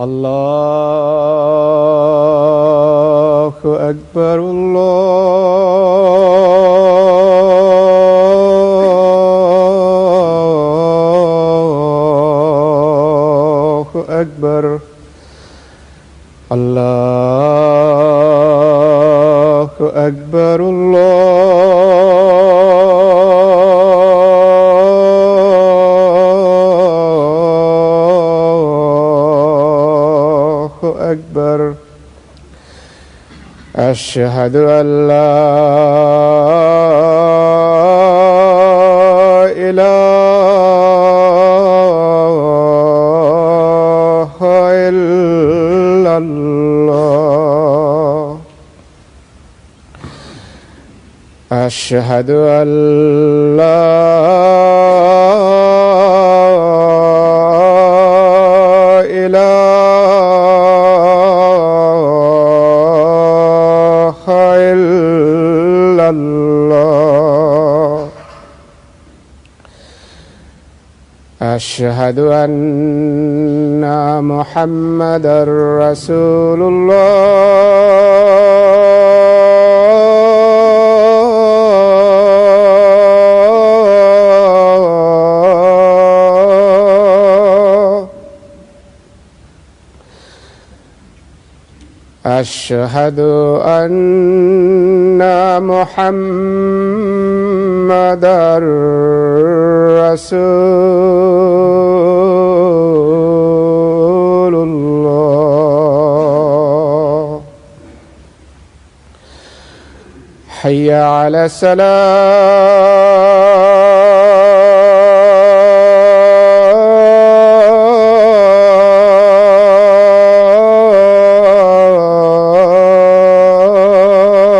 الله أكبر الله أكبر الله أكبر الله أكبر أشهد أن لا إله إلا الله أشهد أن لا إله إلا الله أشهد أن محمدًا رسول الله أشهد أن محمدًا رسول الله حي على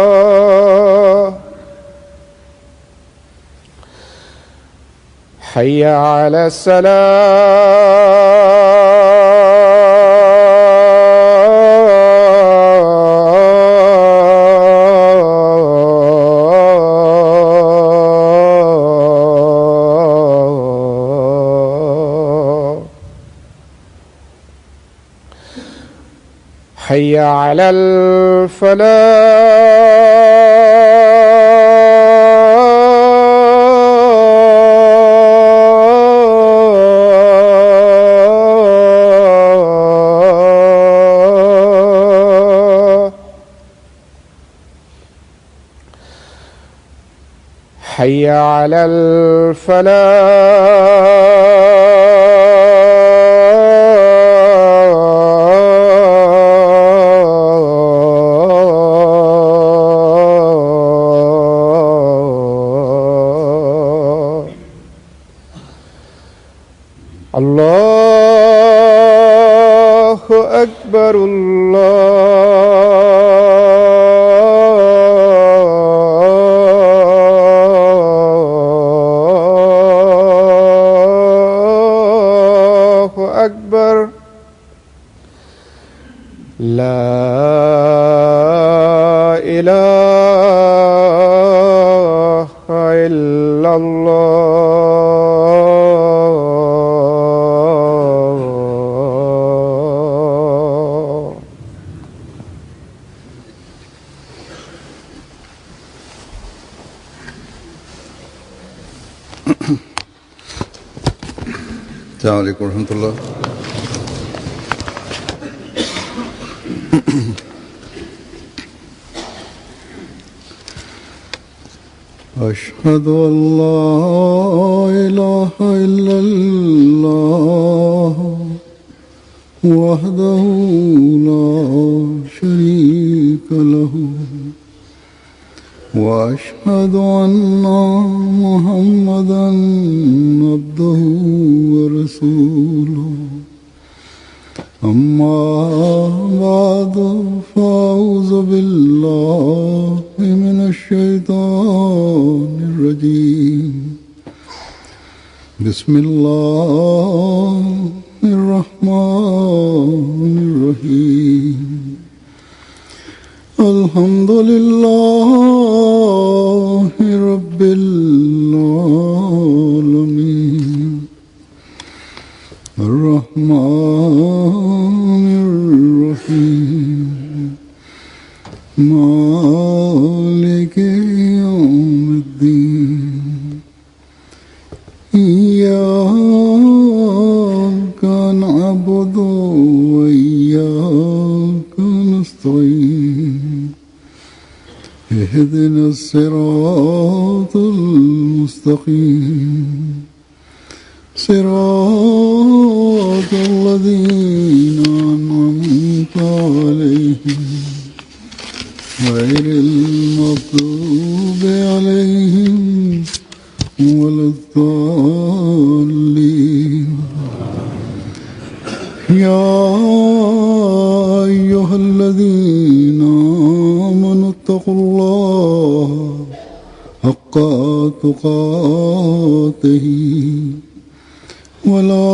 الصلاة حي على الصلاة حي على الفلاح حي على الفلاح الله أكبر الله أكبر لا إله إلا الله السلام عليكم ورحمة الله. أشهد أن لا إله إلا الله وحده لا شريك له وأشهد أن محمدًا عبده ورسوله أما بعد فأعوذ بالله من الشيطان الرجيم بسم الله الرحمن الرحيم الحمد لله رب العالمين الرحمن الرحيم مالك يوم الدين إياك نعبد وإياك نستعين اهدنا الصراط المستقيم صراط الذين أنعمت عليهم غير المغضوب عليهم ولا الضالين يا أيها الذين آمنوا اتقوا الله حق تقاته ولا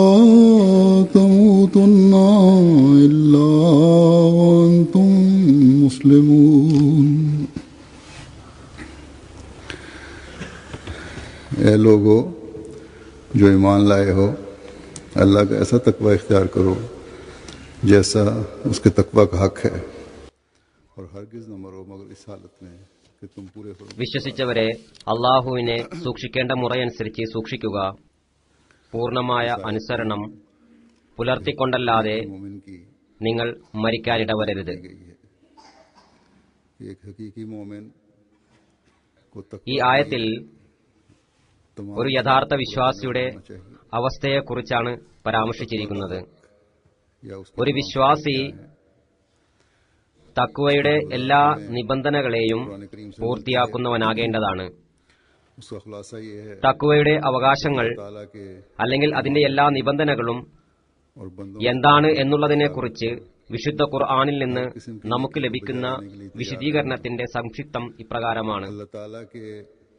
تموتن إلا وأنتم مسلمون اے لوگو جو ایمان لائے ہو اللہ کا ایسا تقوی اختیار کرو جیسا اس کے تقوی کا حق ہے اور ہرگز نہ مرو مگر اس حالت میں کہ تم پورے വിശ്വസിച്ചവരെ അള്ളാഹുവിനെ സൂക്ഷിക്കേണ്ട മുറയനുസരിച്ച് സൂക്ഷിക്കുക. പൂർണ്ണമായ അനുസരണം പുലർത്തിക്കൊണ്ടല്ലാതെ مومن کی നിങ്ങൾ മരിക്കാനിടവരരുത്. ایک حقیقی مومن کو ഈ ആയത്തിൽ تمام ഒരു യഥാർത്ഥ വിശ്വാസിയുടെ അവസ്ഥയെക്കുറിച്ചാണ് പരാമർശിച്ചിരിക്കുന്നത്. یا اس ഒരു വിശ്വാസി തഖ്വയുടെ എല്ലാ നിബന്ധനകളെയും പൂർത്തിയാക്കുന്നവനാകേണ്ടതാണ്. اس کا خلاصہ یہ ہے തഖ്വയുടെ അവകാശങ്ങൾ تعالیٰ کے അല്ലെങ്കിൽ അതിന്റെ എല്ലാ നിബന്ധനകളും اور بندوں എന്താണ് എന്നുള്ളതിനെക്കുറിച്ച് വിശുദ്ധ ഖുർആനിൽ നിന്ന് നമുക്ക് ലഭിക്കുന്ന വിശദീകരണത്തിന്റെ സംക്ഷിപ്തം ഇപ്രകാരമാണ്. اللہ تعالیٰ کے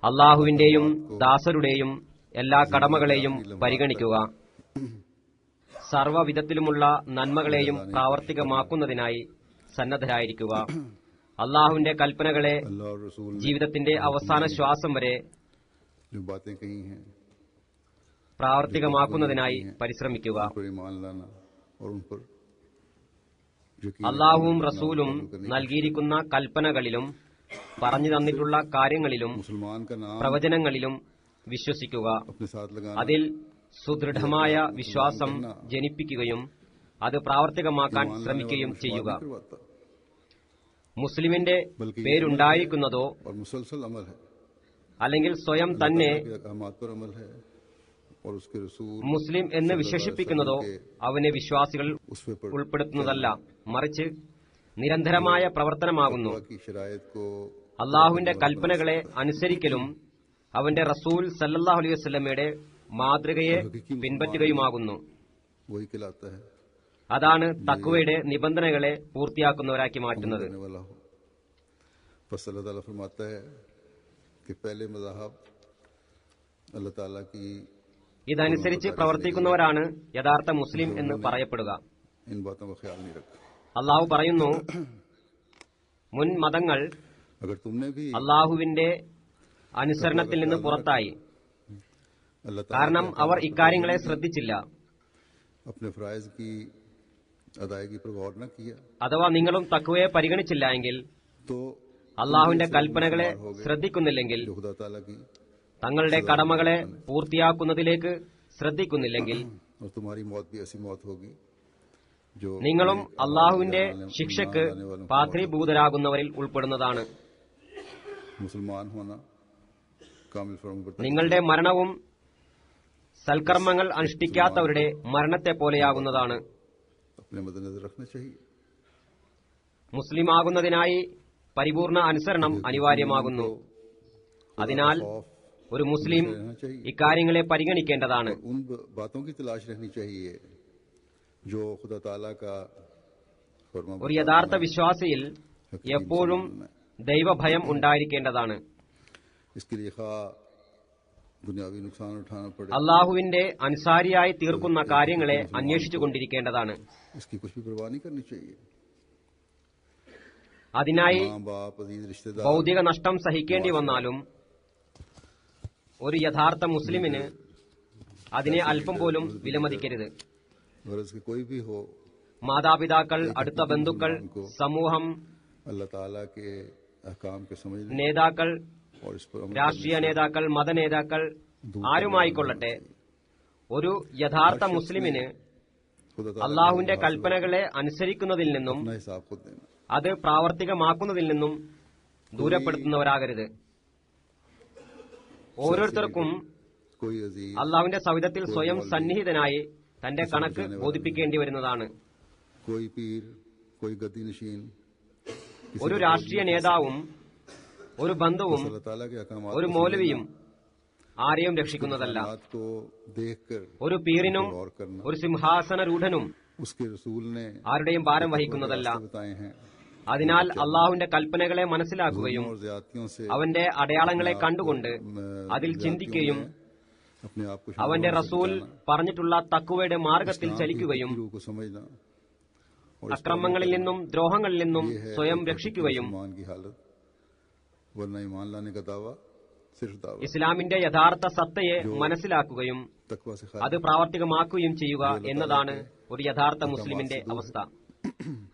അള്ളാഹുവിന്റെയും ദാസരുടെയും എല്ലാ കടമകളെയും പരിഗണിക്കുക. സർവ്വവിധത്തിലുമുള്ള നന്മകളെയും പ്രാവർത്തികമാക്കുന്നതിനായി സന്നദ്ധരായിരിക്കുക. അള്ളാഹുവിന്റെ കൽപ്പനകളെ اللہ اور رسول نے ജീവിതത്തിന്റെ അവസാന ശ്വാസം വരെ جو باتیں کہی ہیں പ്രാവർത്തികമാക്കുന്നതിനായി പരിശ്രമിക്കുക. ان پر ایمان لانا اور ان پر یقین അള്ളാഹുവും റസൂലും നൽകിയിരിക്കുന്ന കൽപ്പനകളിലും പറഞ്ഞു തന്നിട്ടുള്ള കാര്യങ്ങളിലും مسلمان کا نام പ്രവചനങ്ങളിലും വിശ്വസിക്കുക. اپنے ساتھ لگانا അതിൽ സുദൃഢമായ വിശ്വാസം ജനിപ്പിക്കുകയും അത് പ്രാവർത്തികമാക്കാൻ ശ്രമിക്കുകയും ചെയ്യുക. کرواتا മുസ്ലിമിന്റെ പേരുണ്ടായിരിക്കുന്നതോ اور مسلسل عمل ہے അല്ലെങ്കിൽ സ്വയം തന്നെ کہ احکامات پر عمل ہے اور اس کے رسول മുസ്ലിം എന്ന് വിശേഷിപ്പിക്കുന്നതോ അവനെ വിശ്വാസികൾ اس پہ پر ഉൾപ്പെടുത്തുന്നതല്ല, മറിച്ച് നിരന്തരമായ പ്രവർത്തനമാകുന്നു. کی شرائط کو അള്ളാഹുവിന്റെ കൽപ്പനകളെ അനുസരിക്കലും അവന്റെ റസൂൽ സല്ലല്ലാഹു അലൈഹി വസല്ലമയുടെ മാതൃകയെ പിൻപറ്റുകയുമാകുന്നു. وہی کہلاتا ہے അതാണ് തഖ്വയുടെ നിബന്ധനകളെ പൂർത്തിയാക്കുന്നവരാക്കി മാറ്റുന്നത്. کرنے والا ہو. بس اللہ تعالیٰ فرماتا ہے کہ پہلے مذاہب اللہ تعالیٰ کی ഇതനുസരിച്ച് പ്രവർത്തിക്കുന്നവരാണ് യഥാർത്ഥ മുസ്ലിം എന്ന് പറയപ്പെടുക. ان باتوں کا خیال نہیں رکھا. അള്ളാഹു പറയുന്നു, മുൻ മതങ്ങൾ اگر تم نے بھی അള്ളാഹുവിന്റെ അനുസരണത്തിൽ നിന്ന് പുറത്തായി. اللہ കാരണം تعالیٰ അവർ ഇക്കാര്യങ്ങളെ ശ്രദ്ധിച്ചില്ല. اپنے فرائض کی ادائیگی پر غور نہ کیا അഥവാ നിങ്ങളും തഖ്വയെ പരിഗണിച്ചില്ല എങ്കിൽ, تو അള്ളാഹുവിന്റെ കൽപ്പനകളെ ശ്രദ്ധിക്കുന്നില്ലെങ്കിൽ, جو خدا تعالیٰ کی തങ്ങളുടെ കടമകളെ പൂർത്തിയാക്കുന്നതിലേക്ക് ശ്രദ്ധിക്കുന്നില്ലെങ്കിൽ, اور تمہاری موت بھی ایسی موت ہوگی جو നിങ്ങളും അള്ളാഹുവിന്റെ ശിക്ഷയ്ക്ക് പാത്രീഭൂതരാകുന്നവരിൽ ഉൾപ്പെടുന്നതാണ്. مسلمان ہونا കാമിൽ ഫർമ ബർത്താവ് നിങ്ങളുടെ മരണവും സൽക്കർമ്മങ്ങൾ അനുഷ്ഠിക്കാത്തവരുടെ മരണത്തെ പോലെയാകുന്നതാണ്. अपने मद्देनजर रखना चाहिए. മുസ്ലിമാകുന്നതിനായി പരിപൂർണ അനുസരണം അനിവാര്യമാകുന്നു. അതിനാൽ ഒരു മുസ്ലിം ഇക്കാര്യങ്ങളെ പരിഗണിക്കേണ്ടതാണ്. उन बातों की तलाश रखनी चाहिए जो खुदा ताला का फर्मा ഒരു യഥാർത്ഥ വിശ്വാസിയിൽ എപ്പോഴും ദൈവഭയം ഉണ്ടായിരിക്കേണ്ടതാണ്. इसके लिए खा दुनियावी नुकसान उठाना पड़े, അള്ളാഹുവിന്റെ അൻസാരിയായി തീർക്കുന്ന കാര്യങ്ങളെ അന്വേഷിച്ചുകൊണ്ടിരിക്കേണ്ടതാണ്. इसकी कुछ भी परवाह नहीं करनी चाहिए. അതിനായി माँ बाप अजीज रिश्तेदार ഭൗതിക നഷ്ടം സഹിക്കേണ്ടി വന്നാലും ഒരു യഥാർത്ഥ മുസ്ലിമിന് അതിനെ അല്പം പോലും വിലമതിക്കരുത്. गरज के कोई भी हो, മാതാപിതാക്കൾ, അടുത്ത ബന്ധുക്കൾ, സമൂഹം, अल्लाह ताला के अहकाम के समझ लें നേതാക്കൾ, और इस पर अमल രാഷ്ട്രീയ നേതാക്കൾ, മതനേതാക്കൾ, ആരുമായിക്കൊള്ളട്ടെ, ഒരു യഥാർത്ഥ മുസ്ലിമിന് खुदा ताला അള്ളാഹുവിന്റെ കൽപ്പനകളെ അനുസരിക്കുന്നതിൽ നിന്നും अपना हिसाब खुद देना. അത് പ്രാവർത്തികമാക്കുന്നതിൽ നിന്നും ദൂരപ്പെടുത്തുന്നവരാകരുത്. ഓരോരുത്തർക്കും कोई अजीज അള്ളാഹുവിന്റെ സവിധത്തിൽ സ്വയം സന്നിഹിതനായി തന്റെ കണക്ക് ബോധിപ്പിക്കേണ്ടി വരുന്നതാണ്. कोई पीर कोई गद्दी नशीन ഒരു രാഷ്ട്രീയ നേതാവും ഒരു ബന്ധുവും अल्लाह ताला के अहकाम ഒരു മൗലവിയും ആരെയും രക്ഷിക്കുന്നതല്ല. को देखकर ഒരു പീറിനും गौर करना, ഒരു സിംഹാസനരൂഢനും उसके रसूल ने ആരുടെയും ഭാരം വഹിക്കുന്നതല്ല. बताए हैं. അതിനാൽ അള്ളാഹുവിന്റെ കൽപ്പനകളെ മനസ്സിലാക്കുകയും और ज्यादतियों से അവന്റെ അടയാളങ്ങളെ കണ്ടുകൊണ്ട് അതിൽ ചിന്തിക്കുകയും अपने आप को അവന്റെ റസൂൽ പറഞ്ഞിട്ടുള്ള തഖ്വയുടെ മാർഗത്തിൽ ചലിക്കുകയും रूह को समझना और അക്രമങ്ങളിൽ നിന്നും ദ്രോഹങ്ങളിൽ നിന്നും സ്വയം രക്ഷിക്കുകയും ईमान की हालत, वरना ईमान लाने का दावा सिर्फ दावा. ഇസ്ലാമിന്റെ യഥാർത്ഥ സത്തയെ മനസ്സിലാക്കുകയും तकवा से അത് പ്രാവർത്തികമാക്കുകയും ചെയ്യുക എന്നതാണ് ഒരു യഥാർത്ഥ മുസ്ലിമിന്റെ അവസ്ഥ.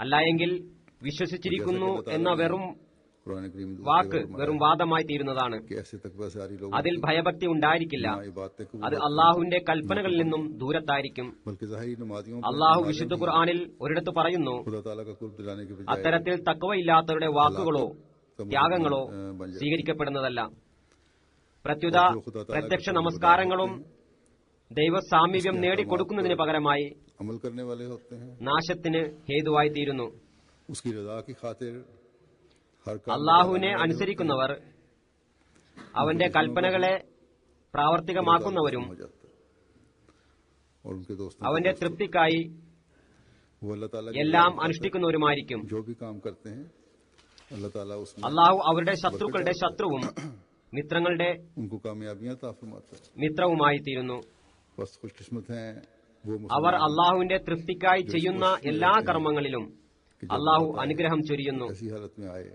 അല്ലായെങ്കിൽ വിശ്വസിച്ചിരിക്കുന്നു എന്ന വെറും कुरान करीम में വാക്ക് വെറും വാദമായി തീരുന്നതാണ്. कि ऐसे तकवा से आ रही लोग അതിൽ ഭയഭക്തി ഉണ്ടായിരിക്കില്ല. ये बातें को അത് അള്ളാഹുവിന്റെ കൽപ്പനകളിൽ നിന്നും ദൂരത്തായിരിക്കും. बल्कि ज़ाहिरी नमाजियों അള്ളാഹു വിശുദ്ധ ഖുർആനിൽ ഒരിടത്ത് പറയുന്നു, खुदा ताला का कुर्ब दिलाने के बजाय അത്തരത്തിൽ തഖ്വയില്ലാത്തവരുടെ വാക്കുകളോ ത്യാഗങ്ങളോ സ്വീകരിക്കപ്പെടുന്നതല്ല. പ്രത്യുത പ്രത്യക്ഷ നമസ്കാരങ്ങളും ദൈവസാമീപ്യം നേടിക്കൊടുക്കുന്നതിന് പകരമായി अमल करने वाले होते हैं. നാശത്തിന് ഹേതുവായി തീരുന്നു. उसकी रजा की खातिर हर काम അള്ളാഹുവിനെ അനുസരിക്കുന്നവർ, അവന്റെ കൽപ്പനകളെ പ്രാവർത്തികമാക്കുന്നവരും हो जाता है. और उनके दोस्तों അവന്റെ തൃപ്തിക്കായി वो अल्लाह ताला के എല്ലാം അനുഷ്ഠിക്കുന്നവരുമായിരിക്കും. जो भी काम करते हैं अल्लाह ताला उसमें അള്ളാഹു അവരുടെ ശത്രുക്കളുടെ ശത്രുവും മിത്രങ്ങളുടെ उनको कामयाबियां अता फरमाता है. മിത്രവുമായി തീരുന്നു. बस खुशकिस्मत हैं वो അവർ मुसलमान അള്ളാഹുവിന്റെ തൃപ്തിക്കായി ചെയ്യുന്ന എല്ലാ കർമ്മങ്ങളിലും അള്ളാഹു അനുഗ്രഹം ചൊരിയുന്നു. ऐसी हालत में आए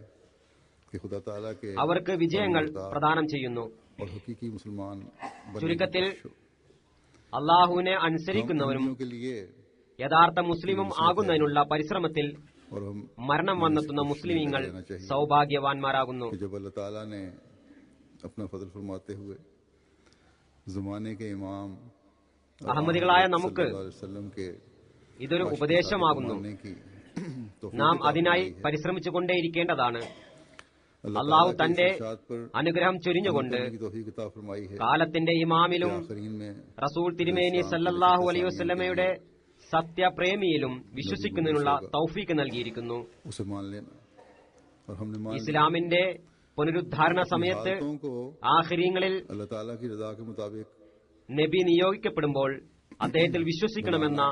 कि खुदा ताला के അവർക്ക് വിജയങ്ങൾ പ്രദാനം ചെയ്യുന്നു. और हकीकी मुसलमान बनने ചുരുക്കത്തിൽ അള്ളാഹുവിനെ അനുസരിക്കുന്നവരും के लिए യഥാർത്ഥ മുസ്ലിമും ആകുന്നതിനുള്ള പരിശ്രമത്തിൽ और हम മരണം വന്നെത്തുന്ന മുസ്ലിമീങ്ങൾ സൗഭാഗ്യവാന്മാരാകുന്നു. कि जब अल्लाह ताला ने अपना फजल फरमाते हुए ज़माने के इमाम അഹമ്മദികളായ നമുക്ക് सल्लल्लाहु अलैहि वसल्लम के ഇതൊരു ഉപദേശമാകുന്നു. मानने की तौफीक നാം अता അതിനായി फरमाई है. പരിശ്രമിച്ചുകൊണ്ടേയിരിക്കേണ്ടതാണ്. अल्लाह അള്ളാഹു ताला के തന്റെ इस इरशाद पर അനുഗ്രഹം अमल ചൊരിഞ്ഞുകൊണ്ട് करने की तौफीक अता फरमाई है. കാലത്തിന്റെ ഇമാമിലും आखिरीन में റസൂൽ തിരുമേനി സല്ലല്ലാഹു അലൈഹി വസല്ലമയുടെ സത്യപ്രേമിയിലും വിശ്വസിക്കുന്നതിനുള്ള തൗഫീക്ക് നൽകിയിരിക്കുന്നു. उसे मान लेना और हमने मान लिया. ഇസ്ലാമിന്റെ പുനരുദ്ധാരണ സമയത്ത് हालतों को ആഖിരീങ്ങളിൽ अल्लाह ताला की रजा के मुताबिक നബി നിയോഗിക്കപ്പെടുമ്പോൾ അദ്ദേഹത്തിൽ വിശ്വസിക്കണമെന്ന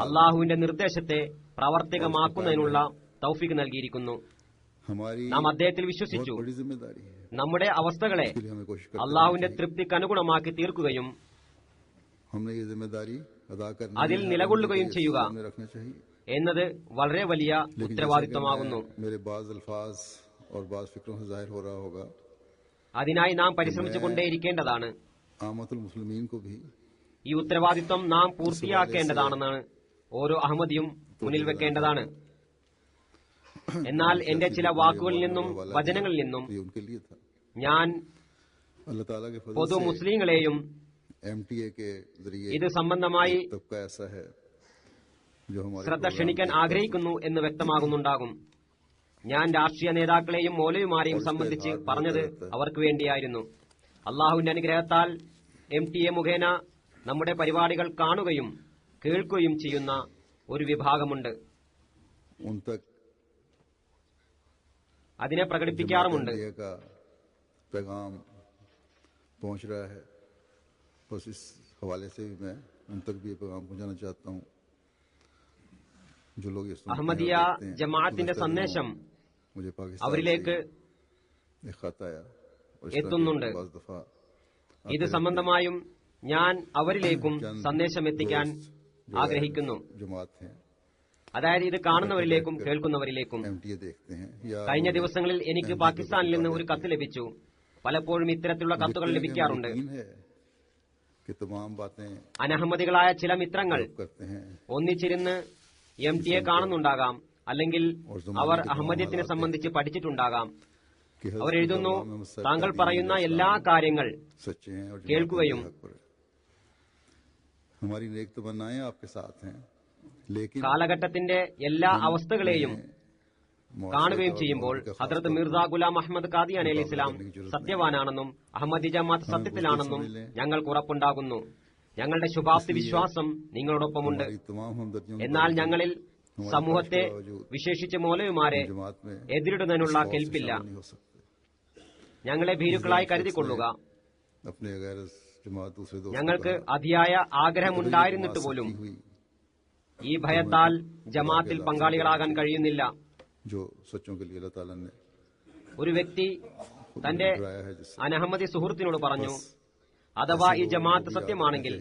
അള്ളാഹുവിന്റെ നിർദ്ദേശത്തെ പ്രാവർത്തികമാക്കുന്നതിനുള്ള തൗഫീക്ക് നൽകിയിരിക്കുന്നു. हमारी നാം അദ്ദേഹത്തിൽ बहुत വിശ്വസിച്ചു. बड़ी जिम्मेदारी है. നമ്മുടെ അവസ്ഥകളെ इसके लिए हमें कोशिश करते അള്ളാഹുവിന്റെ रहना चाहिए. തൃപ്തിക്ക് അനുഗുണമാക്കി തീർക്കുകയും हमने ये जिम्मेदारी अदा करनी അതിൽ है. നിലകൊള്ളുകയും हमें ചെയ്യുക सामने रखना चाहिए. എന്നത് വളരെ വലിയ लेकिन जैसे कि ഉത്തരവാദിത്വമാകുന്നു. मेरे बाज अल्फाज और बाज फिक्रों से जाहिर हो रहा होगा, അതിനായി നാം പരിശ്രമിച്ചുകൊണ്ടേയിരിക്കേണ്ടതാണ്. आमतुल मुस्लिमीन को भी ഈ ഉത്തരവാദിത്വം നാം പൂർത്തിയാക്കേണ്ടതാണെന്നാണ് ഓരോ അഹമ്മദിയും മുന്നിൽ വെക്കേണ്ടതാണ്. എന്നാൽ എന്റെ ചില വാക്കുകളിൽ നിന്നും വചനങ്ങളിൽ നിന്നും ये उनके लिए था. ഞാൻ अल्लाह ताला के പൊതു फजल से മുസ്ലിങ്ങളെയും MTA के जरिए ഇത് സംബന്ധമായി तबका ऐसा है जो हमारे ശ്രദ്ധ प्रोग्राम ക്ഷണിക്കാൻ देखता है. ആഗ്രഹിക്കുന്നു എന്ന് വ്യക്തമാകുന്നുണ്ടാകും. ഞാൻ രാഷ്ട്രീയ നേതാക്കളെയും മൗലവിമാരെയും സംബന്ധിച്ച് പറഞ്ഞത് അവർക്ക് വേണ്ടിയായിരുന്നു. അള്ളാഹുവിന്റെ അനുഗ്രഹത്താൽ MTA മുഖേന നമ്മുടെ പരിപാടികൾ കാണുകയും കേൾക്കുകയും ചെയ്യുന്ന ഒരു വിഭാഗമുണ്ട്. उन तक അതിനെ പ്രകടിപ്പിക്കാറുമുണ്ട്. जमात-ए-अहमदिया का पैगाम पहुंच रहा है. बस इस हवाले से भी मैं उन तक भी ये पैगाम पहुंचाना चाहता हूं जो लोग ये सुनते हैं और അഹമ്മദിയ देखते हैं, ജമാഅത്തിന്റെ गुज़श्ता സന്ദേശം दिनों मुझे पाकिस्तान അവരിലേക്ക് से एक खत आया और इस तरह എത്തുന്നുണ്ട്. के बाज़ दफ़ा ഇത് आते സംബന്ധമായും ഞാൻ അവരിലേക്കും रहते हैं। चंद സന്ദേശം എത്തിക്കാൻ दोस्त जो ആഗ്രഹിക്കുന്നു. जमात हैं അതായത് ഇത് കാണുന്നവരിലേക്കും കേൾക്കുന്നവരിലേക്കും. MTA देखते हैं या കഴിഞ്ഞ ദിവസങ്ങളിൽ എനിക്ക് പാകിസ്ഥാനിൽ നിന്ന് ഒരു കത്ത് ലഭിച്ചു. പലപ്പോഴും ഇത്തരത്തിലുള്ള കത്തുകൾ ലഭിക്കാറുണ്ട്. यकीन है कि तमाम बातें അനഹമ്മദികളായ ചില മിത്രങ്ങൾ करते हैं ഒന്നിച്ചിരുന്ന് MTA കാണുന്നുണ്ടാകാം, അല്ലെങ്കിൽ അവർ അഹമ്മദിയത്തിനെ സംബന്ധിച്ച് പഠിച്ചിട്ടുണ്ടാകാം. कि അവർ എഴുതുന്നു, हज़रत मोहम्मद सल्लल्लाहु താങ്കൾ अलैहि പറയുന്ന वसल्लम എല്ലാ കാര്യങ്ങൾ सच्चे हैं और കേൾക്കുകയും जमात के हक पर है। हमारी नेक तमन्नाएं आपके साथ हैं, लेकिन കാലഘട്ടത്തിന്റെ എല്ലാ അവസ്ഥകളെയും കാണുകയും ചെയ്യുമ്പോൾ ഹദ്രത്ത് മിർസ ഗുലാം അഹമ്മദ് ഖാദിയാനി അലൈഹി ഇസ്ലാം സത്യവാനാണെന്നും അഹമ്മദി ജമാഅത്ത് സത്യത്തിലാണെന്നും ഞങ്ങൾക്ക് ഉറപ്പുണ്ടാകുന്നു. ഞങ്ങളുടെ ശുഭാപ്തി വിശ്വാസം നിങ്ങളോടൊപ്പമുണ്ട്. हमारी तमाम हमदर्दियों എന്നാൽ ഞങ്ങളിൽ സമൂഹത്തെ വിശേഷിച്ച് മൗലവിമാരെ जमात में എതിരിടുന്നതിനുള്ള കെൽപ്പില്ല. नहीं हो सकते। ഞങ്ങളെ ഭീരുക്കളായി കരുതിക്കൊള്ളുക. अपने गैर जमात दूसरे दोस्त ഞങ്ങൾക്ക് അതിയായ ആഗ്രഹമുണ്ടായിരുന്നിട്ട് പോലും ഈ ഭയത്താൽ ജമാഅത്തിൽ പങ്കാളികളാകാൻ കഴിയുന്നില്ല. जो सच्चों के लिए अल्लाह ताला ने ഒരു വ്യക്തി തന്റെ डराया है, जिससे അനഹമ്മദി സുഹൃത്തിനോട് പറഞ്ഞു, അഥവാ ഈ ജമാഅത്ത് സത്യമാണെങ്കിൽ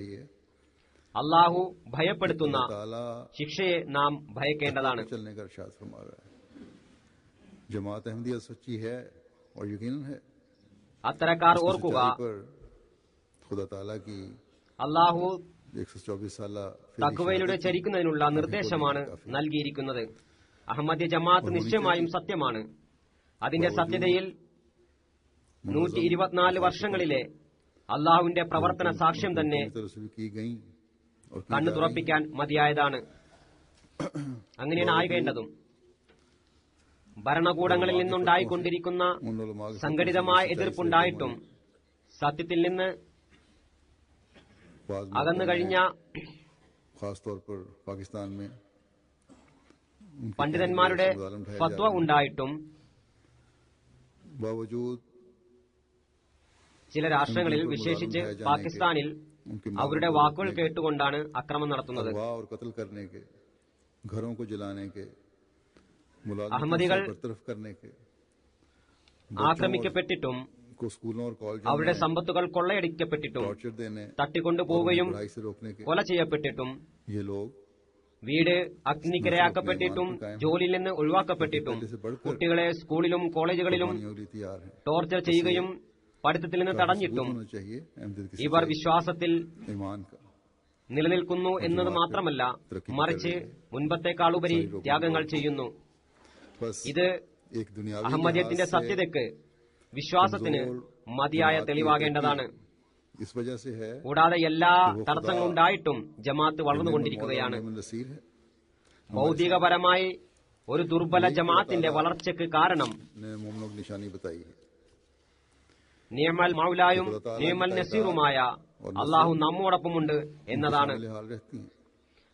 അള്ളാഹു ഭയപ്പെടുത്തുന്ന ताला ശിക്ഷയെ നാം ഭയക്കേണ്ടതാണ്. चलने का इरशाद फरमा रहा है। जमात अहमदिया सच्ची है और यकीनन है അത്തരക്കാർ इसकी ഓർക്കുക, सच्चाई पर खुदा ताला की അള്ളാഹു 124 साल തഖ്വയിലൂടെ ചരിക്കുന്നതിനുള്ള നിർദ്ദേശമാണ് നൽകിയിരിക്കുന്നത്. അഹമ്മദി ജമാഅത്ത് നിശ്ചയമായും സത്യമാണ്. അതിന്റെ സത്യതയിൽ 124 വർഷങ്ങളിലെ അള്ളാഹുവിന്റെ പ്രവർത്തന സാക്ഷ്യം തന്നെ की गई और की കണ്ണു जा തുറപ്പിക്കാൻ മതിയായതാണ്. അങ്ങനെയാണ് ആകേണ്ടതും. ഭരണകൂടങ്ങളിൽ നിന്നുണ്ടായിക്കൊണ്ടിരിക്കുന്ന रही। उन उलमा के സംഘടിതമായ എതിർപ്പുണ്ടായിട്ടും സത്യത്തിൽ നിന്ന് बाद में അകന്നു കഴിഞ്ഞ खास तौर पर पाकिस्तान में उनके പണ്ഡിതന്മാരുടെ कहने पर मुजालिम ഫത്വ ढाए जा ഉണ്ടായിട്ടും रहे हैं। बावजूद ചില രാഷ്ട്രങ്ങളിൽ വിശേഷിച്ച് പാകിസ്ഥാനിൽ അവരുടെ വാക്കുകൾ കേട്ടുകൊണ്ടാണ് അക്രമം നടത്തുന്നത്. अगवा और कत्ल करने के, घरों को जलाने के, मुलाजिमों अहमदिകൾ को बरतरफ करने के, ആക്രമിക്കപ്പെട്ടിട്ടും को स्कूलों और कॉलेजों അവരുടെ में സമ്പത്തുകൾ കൊള്ളയടിക്കപ്പെട്ടിട്ടും टॉर्चर देने, തട്ടിക്കൊണ്ടുപോവുകയും पढ़ाई से रोकने के കൊല ചെയ്യപ്പെട്ടിട്ടും ये लोग വീട് അഗ്നിക്കിരയാക്കപ്പെട്ടിട്ടും ജോലിയിൽ നിന്ന് ഒഴിവാക്കപ്പെട്ടിട്ടും കുട്ടികളെ സ്കൂളിലും കോളേജുകളിലും कुर्बानियों के लिए तैयार हैं। ടോർച്ചർ ചെയ്യുകയും പഠിത്തത്തിൽ നിന്ന് തടഞ്ഞിട്ടും होना चाहिए अहमदियत की ഇവർ വിശ്വാസത്തിൽ ईमान का। നിലനിൽക്കുന്നു എന്നത് മാത്രമല്ല, മറിച്ച് മുൻപത്തേക്കാളുപരി ത്യാഗങ്ങൾ ചെയ്യുന്നു. बस ഇത് एक दुनियावी അഹമ്മദിയത്തിന്റെ लिहाज से സത്യതയ്ക്ക് വിശ്വാസത്തിന് മതിയായ തെളിവാകേണ്ടതാണ്. इस वजह से है കൂടാതെ എല്ലാ തടസ്സങ്ങളുണ്ടായിട്ടും ജമാഅത്ത് വളർന്നുകൊണ്ടിരിക്കുകയാണ്. नसीर है ഭൗതികപരമായി ഒരു ദുർബല ജമാഅത്തിന്റെ വളർച്ചയ്ക്ക് കാരണം ने मोमिनों की निशानी बताई है। നിയമൽ മൗലായും നിയമൽ നസീറുമായ അള്ളാഹു നമ്മോടൊപ്പമുണ്ട് എന്നതാണ്. हाल रहती हैं।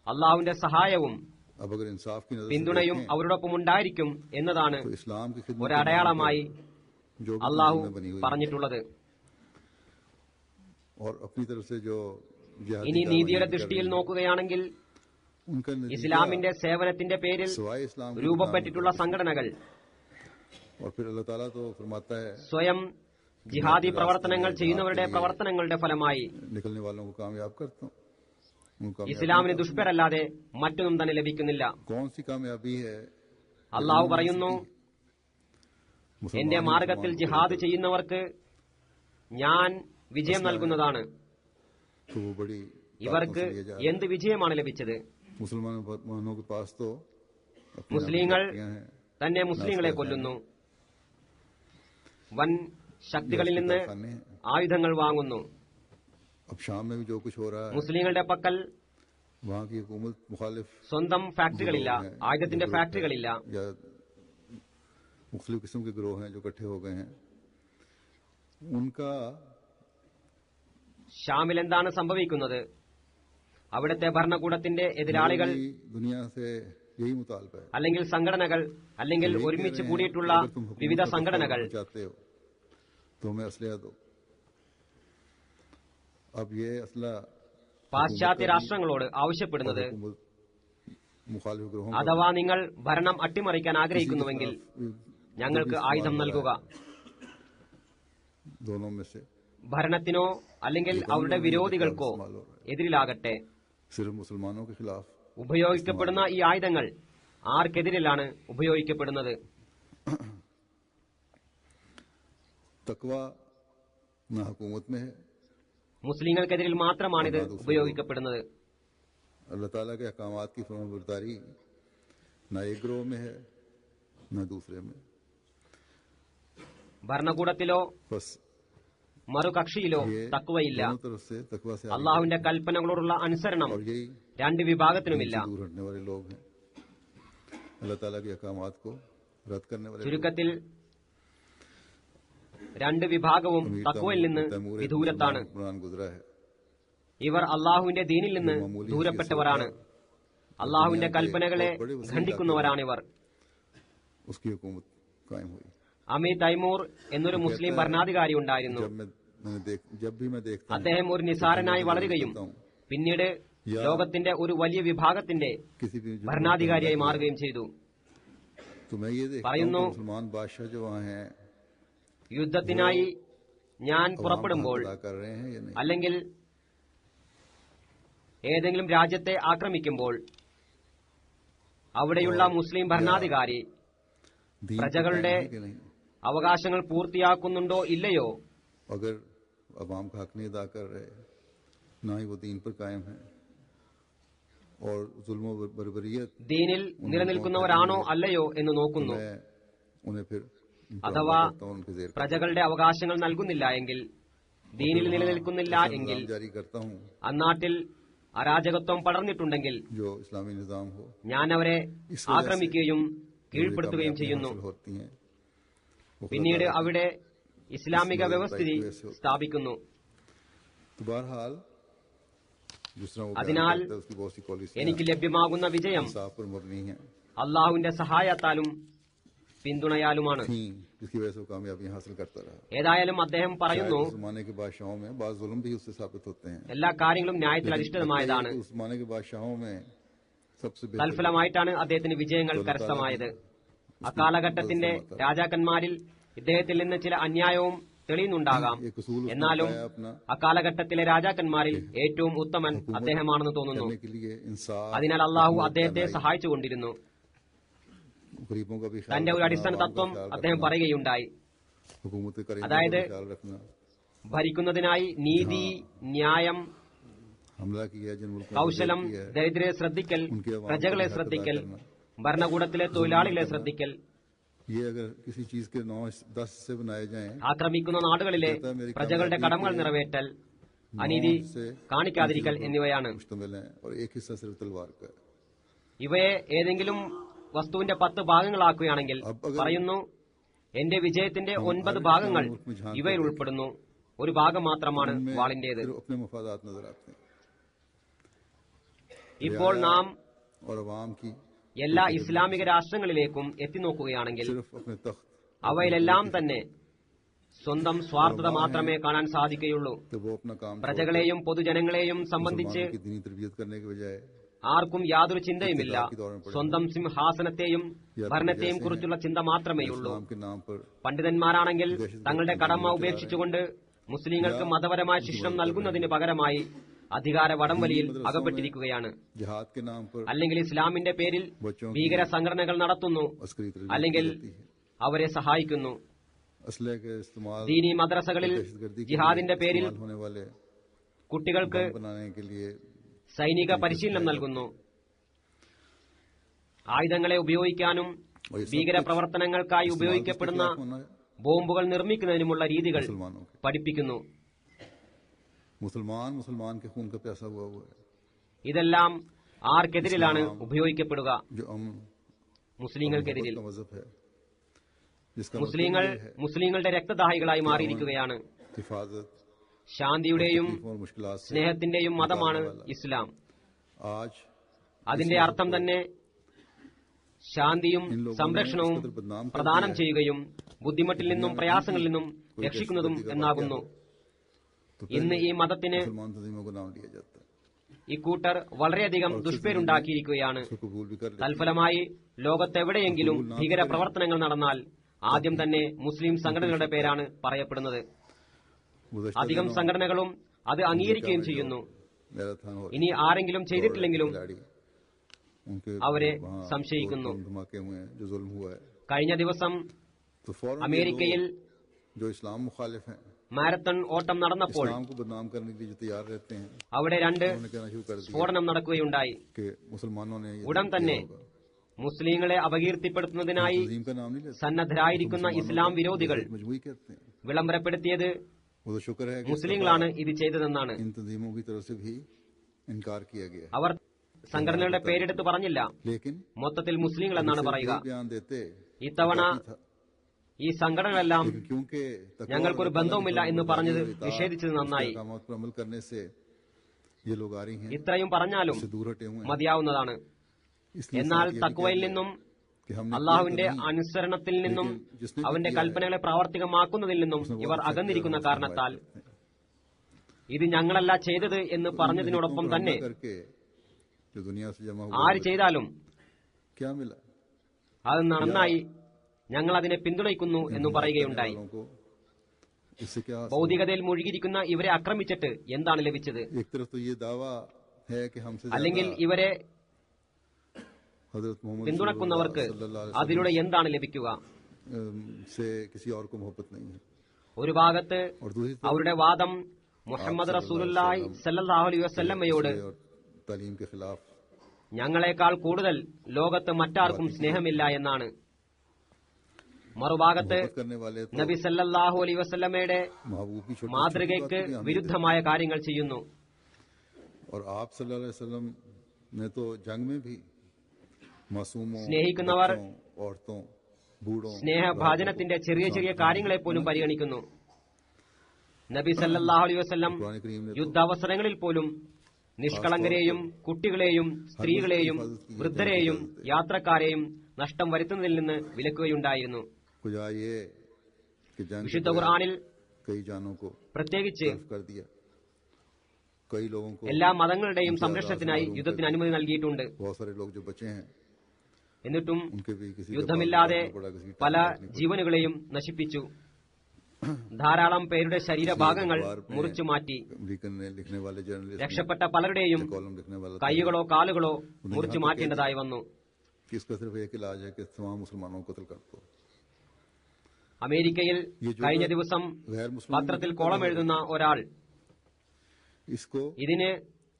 അള്ളാഹുവിന്റെ സഹായവും अब अगर इंसाफ की नजर से പിന്തുണയും देखें, അവരോടൊപ്പം ഉണ്ടായിരിക്കും എന്നതാണ് तो इस्लाम की खिदमत ഒരടയാളമായി जो भी അള്ളാഹു तंजीमें बनी हुई हैं പറഞ്ഞിട്ടുള്ളത്. और अपनी तरफ से जो जिहादी ഇനി दावा നീതിയുടെ कर ദൃഷ്ടിയിൽ रही हैं, നോക്കുകയാണെങ്കിൽ उनका नतीजा ഇസ്ലാമിന്റെ സേവനത്തിന്റെ പേരിൽ सिवाय इस्लाम के രൂപപ്പെട്ടിട്ടുള്ള സംഘടനകൾ और फिर अल्लाह ताला तो फरमाता है സ്വയം ജിഹാദി പ്രവർത്തനങ്ങൾ ചെയ്യുന്നവരുടെ പ്രവർത്തനങ്ങളുടെ ഫലമായി निकलने वालों को कामयाब करता हूँ। उनको कामयाब ഇസ്ലാമിന് ദുഷ്പരല്ലാതെ മറ്റൊന്നും തന്നെ ലഭിക്കുന്നില്ല. कौन सी कामयाबी है അള്ളാഹു പറയുന്നു, मुसलमान എന്റെ മാർഗത്തിൽ मुसलमान ജിഹാദ് ചെയ്യുന്നവർക്ക് ഞാൻ വിജയം നൽകുന്നതാണ്. तो वो बड़ी ഇവർക്ക് ताकतों से लिए जा रहे हैं। എന്ത് വിജയമാണ് ലഭിച്ചത്? मुसलमानों के पास तो अपनी മുസ്ലിങ്ങൾ शक्तियां हैं। തന്നെ മുസ്ലിങ്ങളെ കൊല്ലുന്നു, വൻ ശക്തികളിൽ നിന്ന് ആയുധങ്ങൾ വാങ്ങുന്നു. अब शाम में भी जो कुछ हो रहा है, മുസ്ലിങ്ങളുടെ പക്കൽ वहाँ की हुकूमत मुखालिफ സ്വന്തം ഫാക്ടറികളില്ല, ആയുധത്തിന്റെ ഫാക്ടറികളില്ല. या मुख्तलिफ किस्म के गिरोह हैं जो इकट्ठे हो गए हैं, उनका ഷാമിൽ എന്താണ് സംഭവിക്കുന്നത്? അവിടുത്തെ ഭരണകൂടത്തിന്റെ എതിരാളികൾ पूरी दुनिया से यही मुतालबा है। അല്ലെങ്കിൽ സംഘടനകൾ അല്ലെങ്കിൽ यही कह ഒരുമിച്ച് रहे हैं, കൂടിയിട്ടുള്ള अगर तुम हुकूमत വിവിധ का സംഘടനകൾ बचाव चाहते हो तो हमें असलिया दो। अब ये असला പാശ്ചാത്യ രാഷ്ട്രങ്ങളോട് ആവശ്യപ്പെടുന്നത് मुखालिफ ग्रोहों അഥവാ നിങ്ങൾ ഭരണം അട്ടിമറിക്കാൻ ആഗ്രഹിക്കുന്നുവെങ്കിൽ ഞങ്ങൾക്ക് ആയുധം നൽകുക. दोनों में से ഭരണത്തിനോ അല്ലെങ്കിൽ അവരുടെ വിരോധികൾക്കോ എതിരിലാകട്ടെ सिर्फ मुसलमानों के खिलाफ ഉപയോഗിക്കപ്പെടുന്ന ഈ ആയുധങ്ങൾ ആർക്കെതിരിലാണ് ഉപയോഗിക്കപ്പെടുന്നത്? तकवा न हुकूमत में है, മുസ്ലിങ്ങൾക്കെതിരിൽ മാത്രമാണിത് ഉപയോഗിക്കപ്പെടുന്നത്. अल्लाह ताला के अहकामात की फरमाबरदारी न एक ग्रोह में है न दूसरे में. ഭരണകൂടത്തിലോ बस മറുകക്ഷിയിലോ ये തക്വയില്ല. दोनों तरफ से तकवा से അള്ളാഹുവിന്റെ കൽപ്പനകളോടുള്ള അനുസരണം और यही രണ്ട് വിഭാഗത്തിനുമില്ല. दूर हटने वाले लोग हैं. अल्लाह ताला के अहकामात को रद्द करने वाले ചുരുക്കത്തിൽ രണ്ട് വിഭാഗവും തക്വയിൽ നിന്ന് വിദൂരത്താണ്. कुरान गुजरा है. ഇവർ അള്ളാഹുവിന്റെ ദീനിൽ നിന്ന് ദൂരപ്പെട്ടവരാണ്. അള്ളാഹുവിന്റെ കൽപ്പനകളെ ഖണ്ഡിക്കുന്നവരാണിവർ. उसकी हुकूमत कायम हुई. അമീർ തൈമൂർ എന്നൊരു മുസ്ലിം ഭരണാധികാരി ഉണ്ടായിരുന്നു. जब भी मैं देखता हूं അദ്ദേഹം ഒരു നിസാരനായി വളരുകയും പിന്നീട് ലോകത്തിന്റെ ഒരു വലിയ വിഭാഗത്തിന്റെ किसी भी ഭരണാധികാരിയായി മാറുകയും ചെയ്തു. तो मैं ये देखता हूं പറയുന്നു, कि मुसलमान बादशाह जो वहां हैं യുദ്ധത്തിനായി ഞാൻ अवाम का പുറപ്പെടുമ്പോൾ हक अदा कर रहे हैं या नहीं. അല്ലെങ്കിൽ ഏതെങ്കിലും രാജ്യത്തെ ആക്രമിക്കുമ്പോൾ അവിടെയുള്ള മുസ്ലിം ഭരണാധികാരി दीन पर പ്രജകളുടെ कायम है कि नहीं. അവകാശങ്ങൾ പൂർത്തിയാക്കുന്നുണ്ടോ ഇല്ലയോ, अगर अवाम का हक नहीं अदा कर रहे ना ही वो दीन पर कायम है और जुल्म और बर्बरियत ദീനിൽ നിലനിൽക്കുന്നവരാണോ അല്ലയോ എന്ന് നോക്കുന്നു. मैं उन्हें फिर അഥവാ करता हूं, उनके जेर പ്രജകളുടെ അവകാശങ്ങൾ നൽകുന്നില്ല എങ്കിൽ, ദീനിൽ നിലനിൽക്കുന്നില്ല എങ്കിൽ, जारी करता हूं അന്നാട്ടിൽ അരാജകത്വം പടർന്നിട്ടുണ്ടെങ്കിൽ जो इस्लामी निजाम हो ഞാൻ അവരെ ആക്രമിക്കുകയും കീഴ്പ്പെടുത്തുകയും ചെയ്യുന്നു. होती हैं वो പിന്നീട് അവിടെ ഇസ്ലാമിക വ്യവസ്ഥിതി സ്ഥാപിക്കുന്നു. तो बहरहाल जिस तरह वो അതിനാൽ बयान करता है, उसकी बहुत सी पॉलिसी എനിക്ക് ലഭ്യമാകുന്ന വിജയം इंसाफ पर मबनी है അള്ളാഹുവിന്റെ സഹായത്താലും പിന്തുണയാലുമാണ്. थी, जिसकी वजह से वो कामयाबी हासिल करता रहा. ഏതായാലും അദ്ദേഹം പറയുന്നു, शायद उस जमाने के बादशाहों में बाज जुल्म भी उससे साबित होते हैं. എല്ലാ കാര്യങ്ങളും ന്യായത്തിൽ അധിഷ്ഠിതമായതാണ്. उस जमाने के बादशाहों में सबसे बेहतर തൽഫലമായിട്ടാണ് അദ്ദേഹത്തിന് വിജയങ്ങൾ കരസ്ഥമായത്. അക്കാലഘട്ടത്തിന്റെ രാജാക്കന്മാരിൽ ഇദ്ദേഹത്തിൽ നിന്ന് ചില അന്യായവും തെളിയുന്നുണ്ടാകാം. ये कसूल उसने എന്നാലും बताया अपना അക്കാലഘട്ടത്തിലെ രാജാക്കന്മാരിൽ ഏറ്റവും ഉത്തമൻ അദ്ദേഹമാണെന്ന് തോന്നുന്നു. करने के लिए इंसाफ, അതിനാൽ അള്ളാഹു അദ്ദേഹത്തെ സഹായിച്ചുകൊണ്ടിരുന്നു. गरीबों का भी ख्याल തന്റെ ഒരു रखना, അടിസ്ഥാന आवाम का തത്വം ख्याल അദ്ദേഹം रखना, പറയുകയുണ്ടായി. हुकूमत करीम का അതായത് भी ख्याल रखना. ഭരിക്കുന്നതിനായി നീതി, ന്യായം, हमला किया जिन मुल्कों കൗശലം, ने किया है, ദരിദ്രരെ ശ്രദ്ധിക്കൽ, പ്രജകളെ ശ്രദ്ധിക്കൽ, ഭരണകൂടത്തിലെ തൊഴിലാളികളെ ശ്രദ്ധിക്കൽ, ये अगर किसी चीज के 9-10 से बनाए जाएं ആക്രമിക്കുന്ന നാടുകളിലെ പ്രജകളുടെ കടമകൾ നിറവേറ്റൽ, അനീതി കാണിക്കാതിരിക്കൽ എന്നിവയാണ്. मुश्तमिल हैं और एक हिस्सा सिर्फ तलवार का है. ഇവയെ ഏതെങ്കിലും വസ്തുവിന്റെ 10 ഭാഗങ്ങളാക്കുകയാണെങ്കിൽ പറയുന്നു, എന്റെ വിജയത്തിന്റെ 9 ഭാഗങ്ങൾ ഇവയിൽ ഉൾപ്പെടുന്നു, ഒരു ഭാഗം മാത്രമാണ് उनमें വാളിന്റേത്. सिर्फ अपने मफादात नजर आते हैं. ഇപ്പോൾ നാം और अवाम की എല്ലാ ഇസ്ലാമിക രാഷ്ട്രങ്ങളിലേക്കും എത്തിനോക്കുകയാണെങ്കിൽ सिर्फ अपने तख्त അവയിലെല്ലാം തന്നെ സ്വന്തം സ്വാർത്ഥത മാത്രമേ കാണാൻ സാധിക്കുകയുള്ളൂ. तो वो अपना काम പ്രജകളെയും പൊതുജനങ്ങളെയും സംബന്ധിച്ച് मुसलमानों की दीनी तरबियत करने के बजाय ആർക്കും യാതൊരു ചിന്തയുമില്ല. സ്വന്തം സിംഹാസനത്തെയും ഭരണത്തെയും കുറിച്ചുള്ള ചിന്ത മാത്രമേയുള്ളൂ. इस्लाम के नाम पर പണ്ഡിതന്മാരാണെങ്കിൽ തങ്ങളുടെ കടമ ഉപേക്ഷിച്ചുകൊണ്ട് മുസ്ലിങ്ങൾക്ക് മതപരമായ ശിക്ഷണം നൽകുന്നതിന് പകരമായി അധികാര വടംവലിയിൽ അകപ്പെട്ടിരിക്കുകയാണ്. जिहाद के नाम पर അല്ലെങ്കിൽ ഇസ്ലാമിന്റെ പേരിൽ ഭീകര സംഘടനകൾ നടത്തുന്നു, अस्करी तरबियत അല്ലെങ്കിൽ की जाती है. അവരെ സഹായിക്കുന്നു. असले के इस्तेमाल ദീനി മദ്രസകളിൽ दहशतगर्दी के ജിഹാദിന്റെ लिए പേരിൽ इस्तेमाल होने वाले കുട്ടികൾക്ക് बम बनाने के लिए സൈനിക പരിശീലനം നൽകുന്നു. ആയുധങ്ങളെ ഉപയോഗിക്കാനും ഭീകര പ്രവർത്തനങ്ങൾക്കായി ഉപയോഗിക്കപ്പെടുന്ന होना है ബോംബുകൾ നിർമ്മിക്കുന്നതിനുമുള്ള രീതികൾ मुसलमानों के. പഠിപ്പിക്കുന്നു. मुसलमान के खून का प्यासा हुआ है ഇതെല്ലാം ആർക്കെതിരിലാണ് ഉപയോഗിക്കപ്പെടുക? जो अमन മുസ്ലിങ്ങൾക്കെതിരിൽ. का मजहब है जिसका മുസ്ലിങ്ങൾ मतलब ये है മുസ്ലിങ്ങളുടെ രക്തദാഹികളായി മാറിയിരിക്കുകയാണ്. हिफाजत ശാന്തിയുടെയും और मुश्किलात से സ്നേഹത്തിന്റെയും മതമാണ് ഇസ്ലാം. आज അതിന്റെ അർത്ഥം തന്നെ ശാന്തിയും സംരക്ഷണവും പ്രദാനം ചെയ്യുകയും ബുദ്ധിമുട്ടിൽ നിന്നും പ്രയാസങ്ങളിൽ നിന്നും രക്ഷിക്കുന്നതും എന്നാകുന്നു. तो ഇന്ന് ഈ മതത്തിന് मुसलमान तंजीमों को नाम लिया जाता है. ഇക്കൂട്ടർ വളരെയധികം ദുഷ്പേരുണ്ടാക്കിയിരിക്കുകയാണ്. उसको कबूल भी कर लेते തൽഫലമായി ലോകത്തെവിടെയെങ്കിലും ഭീകര പ്രവർത്തനങ്ങൾ നടന്നാൽ ആദ്യം തന്നെ മുസ്ലിം സംഘടനകളുടെ പേരാണ് പറയപ്പെടുന്നത്. गुज़श्ता അധികം दिनों സംഘടനകളും അത് അംഗീകരിക്കുകയും ചെയ്യുന്നു. मैराथन हो ഇനി ആരെങ്കിലും ചെയ്തിട്ടില്ലെങ്കിലും खिलाड़ी उनके അവരെ वहाँ സംശയിക്കുന്നു. दो धमाके हुए हैं जो जुल्म हुआ है കഴിഞ്ഞ ദിവസം तो फौरन ये അമേരിക്കയിൽ लोग जो इस्लाम मुखालिफ हैं മാരത്തൺ ഓട്ടം നടന്നപ്പോൾ इस्लाम को बदनाम करने के लिए जो तैयार रहते हैं അവിടെ 2 उन्होंने कहना शुरू कर दिया സ്ഫോടനം നടക്കുകയുണ്ടായി. कि मुसलमानों ने ये ഉടൻ किया തന്നെ होगा। മുസ്ലിങ്ങളെ അപകീർത്തിപ്പെടുത്തുന്നതിനായി तंजीम का नाम नहीं लेते സന്നദ്ധരായിരിക്കുന്ന ഇസ്ലാം വിരോധികൾ मजबूरी कहते हैं വിളംബരപ്പെടുത്തിയത് वो तो शुक्र है कि മുസ്ലിങ്ങളാണ് ഇത് ചെയ്തതെന്നാണ്. इन तंजीमों की तरफ से भी इनकार किया गया है। അവർ സംഘടനകളുടെ പേരെടുത്ത് പറഞ്ഞില്ല, लेकिन മൊത്തത്തിൽ മുസ്ലിങ്ങൾ എന്നാണ് പറയുക. ये बयान देते ഇത്തവണ ഈ സംഘടനകളെല്ലാം लेकिन क्योंकि तकवा ഞങ്ങൾക്കൊരു ബന്ധവുമില്ല എന്ന് പറഞ്ഞത് और इताअत നിഷേധിച്ചത് നന്നായി. उसके अहकामात पर अमल करने से ये लोग आ रही हैं ഇത്രയും പറഞ്ഞാലും से दूर हटे हुए हैं। മതിയാവുന്നതാണ്. इसलिए എന്നാൽ साथ ये भी തക്വയിൽ कहते हैं നിന്നും कि हमने അള്ളാഹുവിന്റെ किया तो नहीं, അനുസരണത്തിൽ നിന്നും जिसने അവന്റെ किया है, കൽപ്പനകളെ പ്രാവർത്തികമാക്കുന്നതിൽ നിന്നും उसने वो ഇവർ अच्छा അകന്നിരിക്കുന്ന किया, കാരണത്താൽ उसने बात करते हैं। ഇത് ഞങ്ങളല്ല ചെയ്തത് എന്ന് പറഞ്ഞതിനോടൊപ്പം हितों को തന്നെ हमला करके जो दुनिया से जमा हुआ ആര് ചെയ്താലും क्या मिला അത് നന്നായി, ഞങ്ങൾ അതിനെ പിന്തുണയ്ക്കുന്നു എന്ന് പറയുകയുണ്ടായി. वालों को इससे क्या हासिल? ഭൗതികതയിൽ മുഴുകിയിരിക്കുന്ന ഇവരെ ആക്രമിച്ചിട്ട് എന്താണ് ലഭിച്ചത്? एक तरफ तो ये दावा है कि हमसे അല്ലെങ്കിൽ ज्यादा ഇവരെ हजरत मोहम्मद പിന്തുണക്കുന്നവർക്ക് सल्लल्लाहु अलैहि അതിലൂടെ എന്താണ് ലഭിക്കുക? वसल्लम से किसी और को मोहब्बत नहीं है ഒരു ഭാഗത്ത് और दूसरी तरफ അവരുടെ വാദം മുഹമ്മദ് റസൂലുള്ളാഹി സല്ലല്ലാഹു അലൈഹി വസല്ലമയോട് और तालीम के खिलाफ ഞങ്ങളെക്കാൾ കൂടുതൽ ലോകത്ത് മറ്റാർക്കും സ്നേഹമില്ല എന്നാണ്. മറുഭാഗത്ത് मोहब्बत करने वाले तो നബി സല്ലല്ലാഹു അലൈഹി വസല്ലമയുടെ महबूब की छोटी മാതൃകയ്ക്ക് വിരുദ്ധമായ കാര്യങ്ങൾ ചെയ്യുന്നു. और आप सल्लल्लाहु अलैहि वसल्लम ने तो जंग में भी मासूमों സ്നേഹിക്കുന്നവർ बच्चों, औरतों बूढ़ों സ്നേഹഭാജനത്തിന്റെ ചെറിയ ചെറിയ കാര്യങ്ങളെ പോലും പരിഗണിക്കുന്നു. നബി സല്ലല്ലാഹു അലൈഹി വസല്ലം कुरान करीम ने तो യുദ്ധാവസരങ്ങളിൽ പോലും നിഷ്കളങ്കരെയും കുട്ടികളെയും സ്ത്രീകളെയും വൃദ്ധരെയും യാത്രക്കാരെയും നഷ്ടം വരുത്തുന്നതിൽ നിന്ന് വിലക്കുകയുണ്ടായിരുന്നു. खुदा ये कि जंग വിശുദ്ധ ഖുർആനിൽ कई जानों को പ്രത്യേകിച്ച് तर्फ कर दिया कई लोगों को എല്ലാ മതങ്ങളുടെയും സംരക്ഷണത്തിനായി യുദ്ധത്തിന് അനുമതി നൽകിയിട്ടുണ്ട്. बहुत सारे लोग जो बचे हैं എന്നിട്ടും उनके भी किसी का യുദ്ധമില്ലാതെ बाप बड़ा किसी का പല टाइम नहीं ജീവനുകളെയും നശിപ്പിച്ചു. ധാരാളം പേരുടെ ശരീരഭാഗങ്ങൾ മുറിച്ചു മാറ്റി. अमेरिकन ने लिखने वाले जर्नलिस्ट രക്ഷപ്പെട്ട പലരുടെയും कॉलम लिखने वाला था കൈകളോ കാലുകളോ മുറിച്ചു മാറ്റേണ്ടതായി വന്നു. कि इसका सिर्फ एक इलाज है कि तमाम मुसलमानों को कत्ल कर दो അമേരിക്കയിൽ കഴിഞ്ഞ ദിവസം गैर मुस्लिम പത്രത്തിൽ കോളം എഴുതുന്ന ഒരാൾ इसको ഇതിന്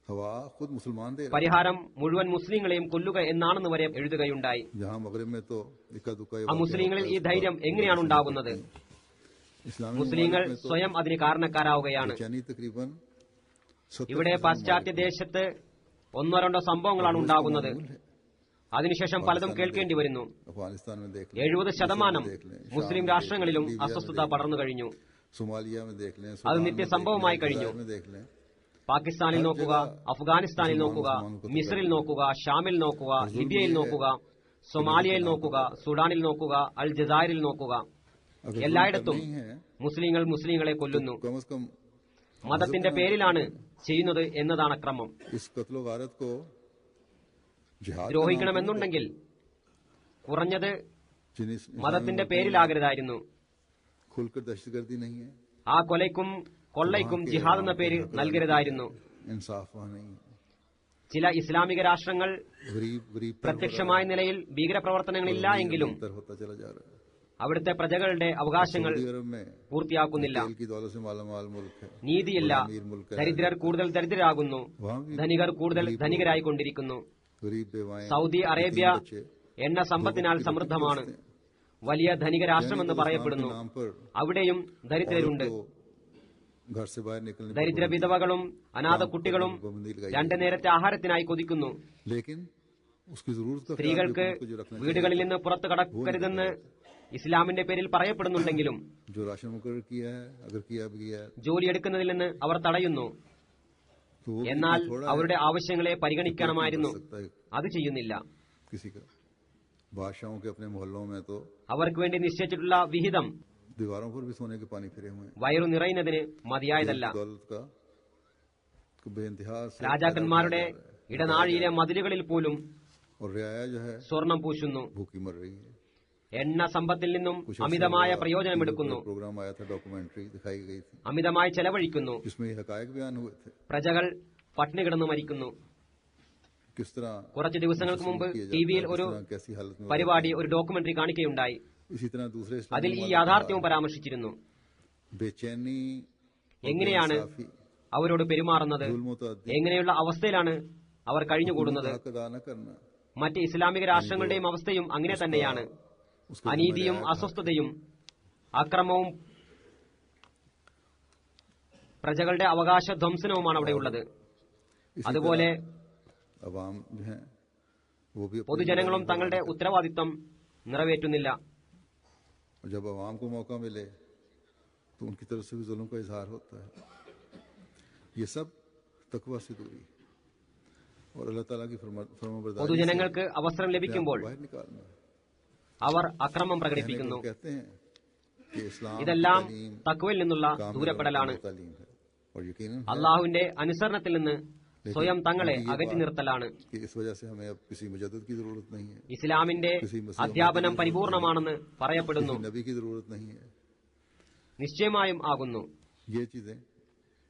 हवा खुद मुसलमान दे रहे हैं। പരിഹാരം മുഴുവൻ മുസ്ലിങ്ങളെയും കൊല്ലുക എന്നാണെന്ന് വരെ എഴുതുകയുണ്ടായി. जहां मगरिब में तो इक्का दुक्का ये ആ മുസ്ലിങ്ങളിൽ ഈ ധൈര്യം എങ്ങനെയാണ് ഉണ്ടാകുന്നത്? इस्लामी മുസ്ലിങ്ങൾ मुमालिक में तो സ്വയം അതിന് കാരണക്കാരാവുകയാണ്. बेचैनी तकरीबन 70% ഇവിടെ പാശ്ചാത്യ ദേശത്ത് ഒന്നോ രണ്ടോ സംഭവങ്ങളാണ് ഉണ്ടാകുന്നത്. അതിനുശേഷം പലതും കേൾക്കേണ്ടി വരുന്നു. अफगानिस्तान में देख लें 70% देख लें മുസ്ലിം രാഷ്ട്രങ്ങളിലും അസ്വസ്ഥത പടർന്നു കഴിഞ്ഞു. सोमालिया में देख लें അത് सूडान में നിത്യസംഭവമായി देख लें, കഴിഞ്ഞു. इजराइल में देख लें പാകിസ്ഥാനിൽ നോക്കുക, അഫ്ഗാനിസ്ഥാനിൽ നോക്കുക, മിസ്രിൽ നോക്കുക, ഷാമിൽ നോക്കുക, ലിബിയയിൽ നോക്കുക, സൊമാലിയയിൽ നോക്കുക, സുഡാനിൽ നോക്കുക, അൽ ജസായിരിൽ നോക്കുക. अगर എല്ലായിടത്തും नहीं है മുസ്ലിങ്ങൾ മുസ്ലിങ്ങളെ കൊല്ലുന്നു. कम से कम മതത്തിന്റെ പേരിലാണ് ചെയ്യുന്നത് എന്നതാണ് അക്രമം. इस कत्लो गारत को जिहाद का ദ്രോഹിക്കണമെന്നുണ്ടെങ്കിൽ കുറഞ്ഞത് नाम- जिन इस- മതത്തിന്റെ പേരിലാകരുതായിരുന്നു. खुलकर दहशतगर्दी नहीं है ആ കൊലയ്ക്കും കൊള്ളയ്ക്കും ജിഹാദ് എന്ന പേര് നൽകരുതായിരുന്നു. इंसाफ वहां नहीं है ചില ഇസ്ലാമിക രാഷ്ട്രങ്ങൾ गरीब गरीब पर പ്രത്യക്ഷമായ നിലയിൽ ഭീകരപ്രവർത്തനങ്ങളില്ല എങ്കിലും तर होता चला जा रहा है അവിടുത്തെ പ്രജകളുടെ അവകാശങ്ങൾ सऊदी अरब में പൂർത്തിയാക്കുന്നില്ല. तेल की दौलत से मालामाल मुल्क है നീതിയില്ല. अमीर मुल्क है ദരിദ്രർ കൂടുതൽ ദരിദ്രരാകുന്നു, वहां भी ധനികർ കൂടുതൽ ധനികരായിക്കൊണ്ടിരിക്കുന്നു. गरीब बेवाएं സൗദി അറേബ്യ यतीम बच्चे എണ്ണ സമ്പത്തിനാൽ സമൃദ്ധമാണ്. വലിയ ധനിക രാഷ്ട്രമെന്ന് പറയപ്പെടുന്നു. नाम पर അവിടെയും ദരിദ്രരുണ്ട്. औरत को घर से बाहर निकलने पर ദരിദ്ര വിധവകളും അനാഥ കുട്ടികളും पाबंदी लगाई രണ്ടു നേരത്തെ ആഹാരത്തിനായി കൊതിക്കുന്നു. लेकिन उसकी जरूरत का ख्याल സ്ത്രീകൾക്ക് भी जो रखना വീടുകളിൽ നിന്ന് പുറത്തു കടക്കരുതെന്ന് ഇസ്ലാമിന്റെ പേരിൽ പറയപ്പെടുന്നുണ്ടെങ്കിലും चाहिए। जो राशन मुकर्रर किया है अगर किया भी किया है ജോലിയെടുക്കുന്നതിൽ നിന്ന് അവർ തടയുന്നു. तो वो എന്നാൽ थोड़ा അവരുടെ ആവശ്യങ്ങളെ പരിഗണിക്കണമായിരുന്നു. कर सकता है അത് ചെയ്യുന്നില്ല. किसी का बादशाहों के अपने मोहल्लों में तो അവർക്ക് വേണ്ടി നിശ്ചയിച്ചിട്ടുള്ള വിഹിതം दीवारों पर भी सोने के पानी फिरे हुए हैं വയറു നിറയുന്നതിന് മതിയായതല്ല. दौलत का को बेइंतहा से രാജാക്കന്മാരുടെ ഇടനാഴിയിലെ മതിലുകളിൽ പോലും और रियाया जो है സ്വർണം പൂശുന്നു. भूखी मर रही है. എണ്ണ സമ്പത്തിൽ നിന്നും അമിതമായ പ്രയോജനമെടുക്കുന്നു. प्रोग्राम आया था, डॉक्यूमेंट्री दिखाई गई थी അമിതമായി ചെലവഴിക്കുന്നു. जिसमें ये हकायक बयान हुए थे. പ്രജകൾ പട്ടിണി കിടന്നു മരിക്കുന്നു. किस तरह കുറച്ച് ദിവസങ്ങൾക്ക് മുമ്പ് ടിവിയിൽ ഒരു कैसी हालत में പരിപാടി, ഒരു ഡോക്യുമെന്ററി കാണിക്കുകയുണ്ടായി. इसी तरह दूसरे അതിൽ ഈ യാഥാർത്ഥ്യവും പരാമർശിച്ചിരുന്നു. बेचैनी എങ്ങനെയാണ് അവരോട് പെരുമാറുന്നത്, എങ്ങനെയുള്ള അവസ്ഥയിലാണ് അവർ കഴിഞ്ഞുകൂടുന്നത്. हक अदा न करना, മറ്റ് ഇസ്ലാമിക രാഷ്ട്രങ്ങളുടെയും അവസ്ഥയും അങ്ങനെ തന്നെയാണ്. അനീതിയും അസ്വസ്ഥതയും അക്രമവും പ്രജകളുടെ അവകാശ ധ്വംസനവുമാണ് അവിടെയുള്ളത്. അതുപോലെ अवाम जो है वो भी പൊതുജനങ്ങളും തങ്ങളുടെ ഉത്തരവാദിത്തം നിറവേറ്റുന്നില്ല. जब अवाम को मौका मिले तो उनकी तरफ से भी जुल्म का इजहार होता है. ये सब तकवा से दूरी और अल्लाह ताला की फरमाबरदारी പൊതുജനങ്ങൾക്ക് അവസരം ലഭിക്കുമ്പോൾ बाहर निकालना. അവർ അക്രമം പ്രകടിപ്പിക്കുന്നു. कहते हैं कि इस्लाम ഇതെല്ലാം തഖ്വയിൽ നിന്നുള്ള ദൂരപ്പെടലാണ്. तालीम है और यकीनन അള്ളാഹുവിന്റെ അനുസരണത്തിൽ നിന്ന് സ്വയം തങ്ങളെ അകറ്റി നിർത്തലാണ്. कि इस वजह से हमें अब किसी मुजद्दिद की जरूरत नहीं है, ഇസ്ലാമിന്റെ അധ്യാപനം പരിപൂർണമാണെന്ന് പറയപ്പെടുന്നു. नबी की जरूरत नहीं है. നിശ്ചയമായും ആകുന്നു. ये चीजें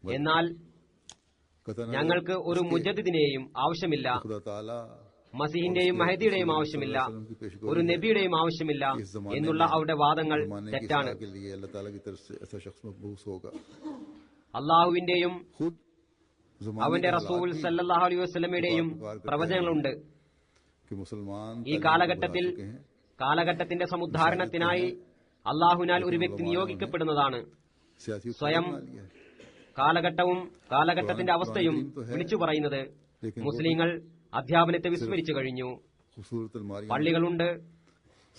എന്നാൽ कतन ഞങ്ങൾക്ക് ഒരു മുജദ്ദിദിനെയും ആവശ്യമില്ല, खुदा ताला മസീഹിന്റെയും മഹദിയുടെയും ആവശ്യമില്ല, ഒരു നബിയുടെയും ആവശ്യമില്ല എന്നുള്ള അവരുടെ വാദങ്ങൾ തെറ്റാണ്. के लिए अल्लाह ताला की तरफ से ऐसा शख्स मबूस होगा. അള്ളാഹുവിന്റെയും खुद അവന്റെ റസൂൽ സല്ലല്ലാഹു അലൈഹി വസല്ലമയുടെയും പ്രവചനങ്ങളുണ്ട്. कि मुसलमान ഈ കാലഘട്ടത്തിൽ കാലഘട്ടത്തിന്റെ സമുദ്ധാരണത്തിനായി അള്ളാഹുനാൽ ഒരു വ്യക്തി നിയോഗിക്കപ്പെടുന്നതാണ്. सियासी സ്വയം കാലഘട്ടവും കാലഘട്ടത്തിന്റെ അവസ്ഥയും വിളിച്ചു പറയുന്നത് മുസ്ലിങ്ങൾ അധ്യാപനത്തെ വിസ്മരിച്ചു കഴിഞ്ഞു. खूबसूरत अलमारियां പള്ളികളുണ്ട്,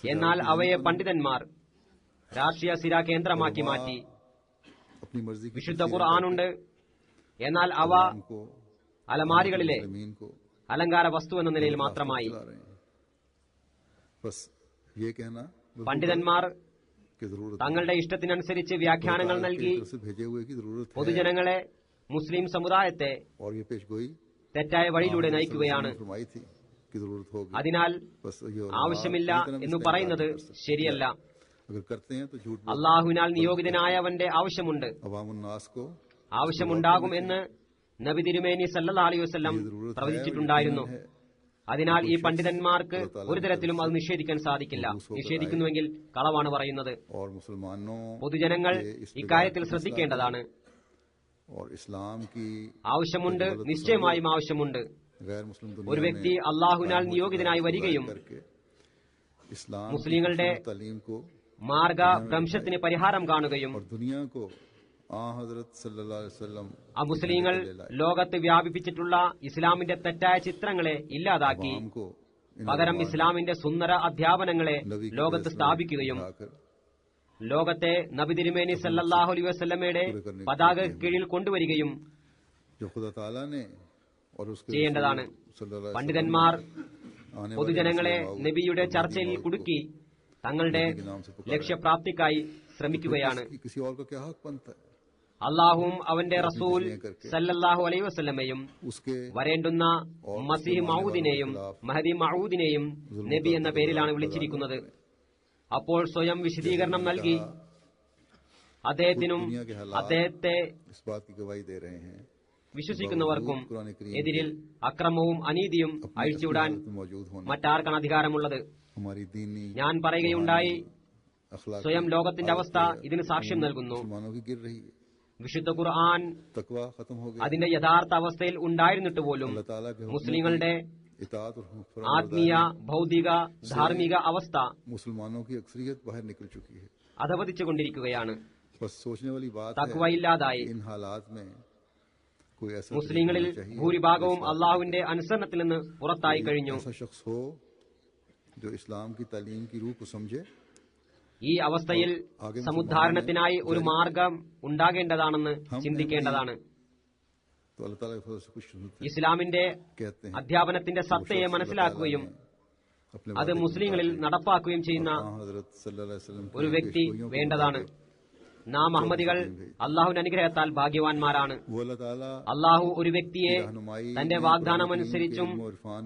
എന്നാൽ അവയെ പണ്ഡിതന്മാർ രാഷ്ട്രീയ സ്ഥിര കേന്ദ്രമാക്കി മാറ്റി. अपनी मर्जी की വിശുദ്ധ ഖുർആനുണ്ട്, എന്നാൽ അവ को അലമാരികളിലെ जमीन को അലങ്കാര വസ്തു എന്ന നിലയിൽ മാത്രമായി. चला रहे हैं. बस ये कहना പണ്ഡിതന്മാർ की जरूरत തങ്ങളുടെ ഇഷ്ടത്തിനനുസരിച്ച് വ്യാഖ്യാനങ്ങൾ നൽകി से भेजे हुए की जरूरत है പൊതുജനങ്ങളെ, മുസ്ലിം സമുദായത്തെ और ये पेशगोई തെറ്റായ വഴിയിലൂടെ നയിക്കുകയാണ്. फरमाई थी की जरूरत होगी. അതിനാൽ बस ये ആവശ്യമില്ല എന്ന് പറയുന്നത് ശരിയല്ല. अगर करते हैं तो झूठ അള്ളാഹുവിനാൽ നിയോഗിതനായവന്റെ ആവശ്യമുണ്ട്, अवामुन्नास को ആവശ്യമുണ്ടാകും എന്ന് നബി തിരുമേനി സല്ലല്ലാഹു അലൈഹി വസല്ലം പ്രവചിച്ചിട്ടുണ്ടായിരുന്നു. അതിനാൽ ഈ പണ്ഡിതന്മാർക്ക് ഒരു തരത്തിലും അത് നിഷേധിക്കാൻ സാധിക്കില്ല. നിഷേധിക്കുന്നുവെങ്കിൽ കളവാണ് പറയുന്നത്. और मुसलमानों പൊതുജനങ്ങൾ ഇക്കാര്യത്തിൽ ശ്രദ്ധിക്കേണ്ടതാണ്. और इस्लाम की ആവശ്യമുണ്ട്, നിശ്ചയമായും ആവശ്യമുണ്ട്. गैर मुस्लिम ഒരു വ്യക്തി അള്ളാഹുവിനാൽ നിയോഗിതനായി വരികയും इस्लाम മുസ്ലിങ്ങളുടെ तालीम को മാർഗഭ്രംശത്തിന് പരിഹാരം കാണുകയും और दुनिया को हजरत सल्लल्लाहु अलैहि वसल्लम മുസ്ലിങ്ങൾ ലോകത്ത് വ്യാപിപ്പിച്ചിട്ടുള്ള ഇസ്ലാമിന്റെ തെറ്റായ ചിത്രങ്ങളെ ഇല്ലാതാക്കി को പകരം ഇസ്ലാമിന്റെ സുന്ദര അധ്യാപനങ്ങളെ ലോകത്ത് സ്ഥാപിക്കുകയും ലോകത്തെ നബി തിരുമേനി സല്ലല്ലാഹു അലൈഹി വസല്ലമയുടെ പതാക കീഴിൽ കൊണ്ടുവരികയും जो खुदा ताला ने और उसके ചെയ്യേണ്ടതാണ്. सल्लल्लाहु अलैहि പണ്ഡിതന്മാർ आने പൊതുജനങ്ങളെ നബിയുടെ ചർച്ചയിൽ കുടുക്കി തങ്ങളുടെ ലക്ഷ്യപ്രാപ്തിക്കായി ശ്രമിക്കുകയാണ്. किसी और का क्या हक बनता है അള്ളാഹുവും അവന്റെ റസൂൽ സല്ലല്ലാഹു അലൈഹി വസല്ലമയും उसके വരേണ്ടുന്ന മസീഹ് മഊദിനെയും മഹദി മഊദിനെയും നബി എന്ന പേരിലാണ് വിളിച്ചിരിക്കുന്നത്. അപ്പോൾ സ്വയം വിശദീകരണം നൽകി അദ്ദേഹത്തിനും അദ്ദേഹത്തെ इस बात की गवाही दे रहे हैं വിശ്വസിക്കുന്നവർക്കും എതിരിൽ അക്രമവും അനീതിയും അഴിച്ചുവിടാൻ मौजूद होना മറ്റാർക്കാണ് അധികാരമുള്ളത്? हमारी दीनी ഞാൻ പറയുകയുണ്ടായി, अखलाक സ്വയം ലോകത്തിന്റെ അവസ്ഥ ഇതിന് സാക്ഷ്യം നൽകുന്നു. मुसलमानों की गिर रही है. വിശുദ്ധ ഖുർആൻ तकवा खत्म हो गया. അതിന്റെ യഥാർത്ഥ അവസ്ഥയിൽ ഉണ്ടായിരുന്നിട്ട് പോലും अल्लाह ताला के हुक्म മുസ്ലിങ്ങളുടെ इताअत और ആത്മീയ ഭൗതിക ധാർമ്മിക അവസ്ഥ मुसलमानों की अक्सरियत बाहर निकल चुकी है. അധപതിച്ചുകൊണ്ടിരിക്കുകയാണ്. बस सोचने वाली बात है തഖ്വ ഇല്ലാതായി. इन हालात में कोई ऐसा മുസ്ലിങ്ങളിൽ ഭൂരിഭാഗവും അള്ളാഹുവിന്റെ അനുസരണത്തിൽ നിന്ന് പുറത്തായി കഴിഞ്ഞു. ऐसा शख्स हो जो इस्लाम की तालीम की रूह को समझे. ഈ അവസ്ഥയിൽ സമുദ്ധാരണത്തിനായി ഒരു മാർഗം ഉണ്ടാകേണ്ടതാണെന്ന് ചിന്തിക്കേണ്ടതാണ്. तो अल्लाह ताला के फजल से कुछ ഇസ്ലാമിന്റെ कहते हैं അധ്യാപനത്തിന്റെ സത്തയെ മനസ്സിലാക്കുകയും अपने അത് മുസ്ലിങ്ങളിൽ നടപ്പാക്കുകയും ചെയ്യുന്ന हजरत सल्लल्लाहु अलैहि वसल्लम ഒരു വ്യക്തി വേണ്ടതാണ്. നാം അഹമ്മദികൾ അള്ളാഹുവിന്റെ അനുഗ്രഹത്താൽ ഭാഗ്യവാന്മാരാണ്. वो अल्लाह ताला അള്ളാഹു ഒരു വ്യക്തിയെ തന്റെ വാഗ്ദാനമനുസരിച്ചും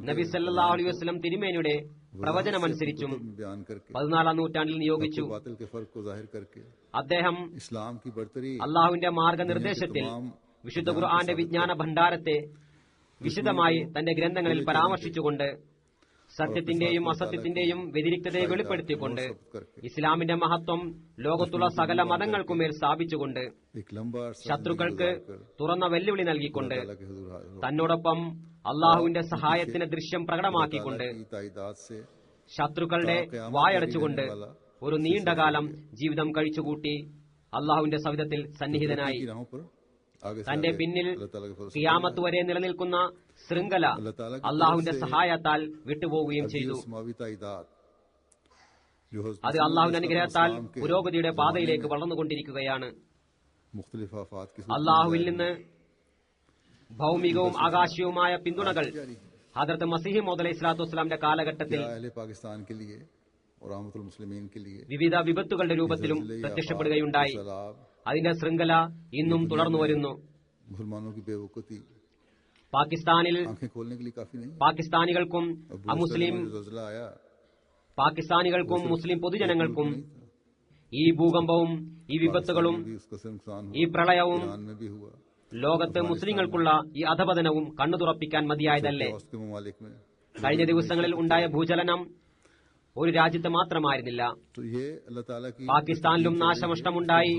നബി സല്ലല്ലാഹു അലൈഹി വസല്ലം തിരുമേനിയുടെ പ്രവചനമനുസരിച്ചും में बयान करके 14ാം നൂറ്റാണ്ടിൽ നിയോഗിച്ചു. बातिल के फर्क को जाहिर करके അദ്ദേഹം इस्लाम की बरतरी അള്ളാഹുവിന്റെ മാർഗനിർദ്ദേശത്തിൽ വിശുദ്ധ ഖുർആന്റെ വിജ്ഞാന ഭണ്ഡാരത്തെ വിശദമായി തന്റെ ഗ്രന്ഥങ്ങളിൽ പരാമർശിച്ചുകൊണ്ട് സത്യത്തിന്റെയും അസത്യത്തിന്റെയും വ്യതിരിക്തതയെ വെളിപ്പെടുത്തിക്കൊണ്ട് ഇസ്ലാമിന്റെ മഹത്വം ലോകത്തുള്ള സകല മതങ്ങൾക്കുമേൽ സ്ഥാപിച്ചുകൊണ്ട് एक लंबा ശത്രുക്കൾക്ക് തുറന്ന വെല്ലുവിളി നൽകിക്കൊണ്ട് തന്നോടൊപ്പം അള്ളാഹുവിന്റെ സഹായത്തിന് ദൃശ്യം പ്രകടമാക്കിക്കൊണ്ട് ताइदाद से ശത്രുക്കളുടെ വായടച്ചുകൊണ്ട് ഒരു നീണ്ടകാലം ജീവിതം കഴിച്ചുകൂട്ടി അള്ളാഹുവിന്റെ സവിധത്തിൽ സന്നിഹിതനായി. राहों पर आगे തന്റെ പിന്നിൽ ഖിയാമത്ത് വരെ നിലനിൽക്കുന്ന ശൃംഖല അള്ളാഹുവിന്റെ സഹായത്താൽ വിട്ടുപോവുകയും ചെയ്തു. അത് അള്ളാഹുവിന്റെ അനുഗ്രഹത്താൽ പുരോഗതിയുടെ പാതയിലേക്ക് വളർന്നുകൊണ്ടിരിക്കുകയാണ്. അള്ളാഹുവിൽ നിന്ന് ഭൗമികവും ആകാശീയവുമായ പിന്തുണകൾ ഹദരത്ത് മസീഹ് മൗഊദ് അലൈഹി സ്വലാത്തു വസ്സലാമിന്റെ കാലഘട്ടത്തിൽ വിവിധ വിപത്തുകളുടെ രൂപത്തിലും പ്രത്യക്ഷപ്പെടുകയുണ്ടായി. അതിന്റെ ശൃംഖല ഇന്നും തുടർന്നു വരുന്നു. പാകിസ്ഥാനിൽ പാകിസ്ഥാനികൾക്കും മുസ്ലിം പൊതുജനങ്ങൾക്കും ഈ ഭൂകമ്പവും ഈ വിപത്തുകളും ഈ പ്രളയവും ലോകത്ത് മുസ്ലിങ്ങൾക്കുള്ള ഈ അധപതനവും കണ്ണു തുറപ്പിക്കാൻ മതിയായതല്ലേ? കഴിഞ്ഞ ദിവസങ്ങളിൽ ഉണ്ടായ ഭൂചലനം ഒരു രാജ്യത്ത് മാത്രമായിരുന്നില്ല. പാകിസ്ഥാനിലും നാശനഷ്ടമുണ്ടായി,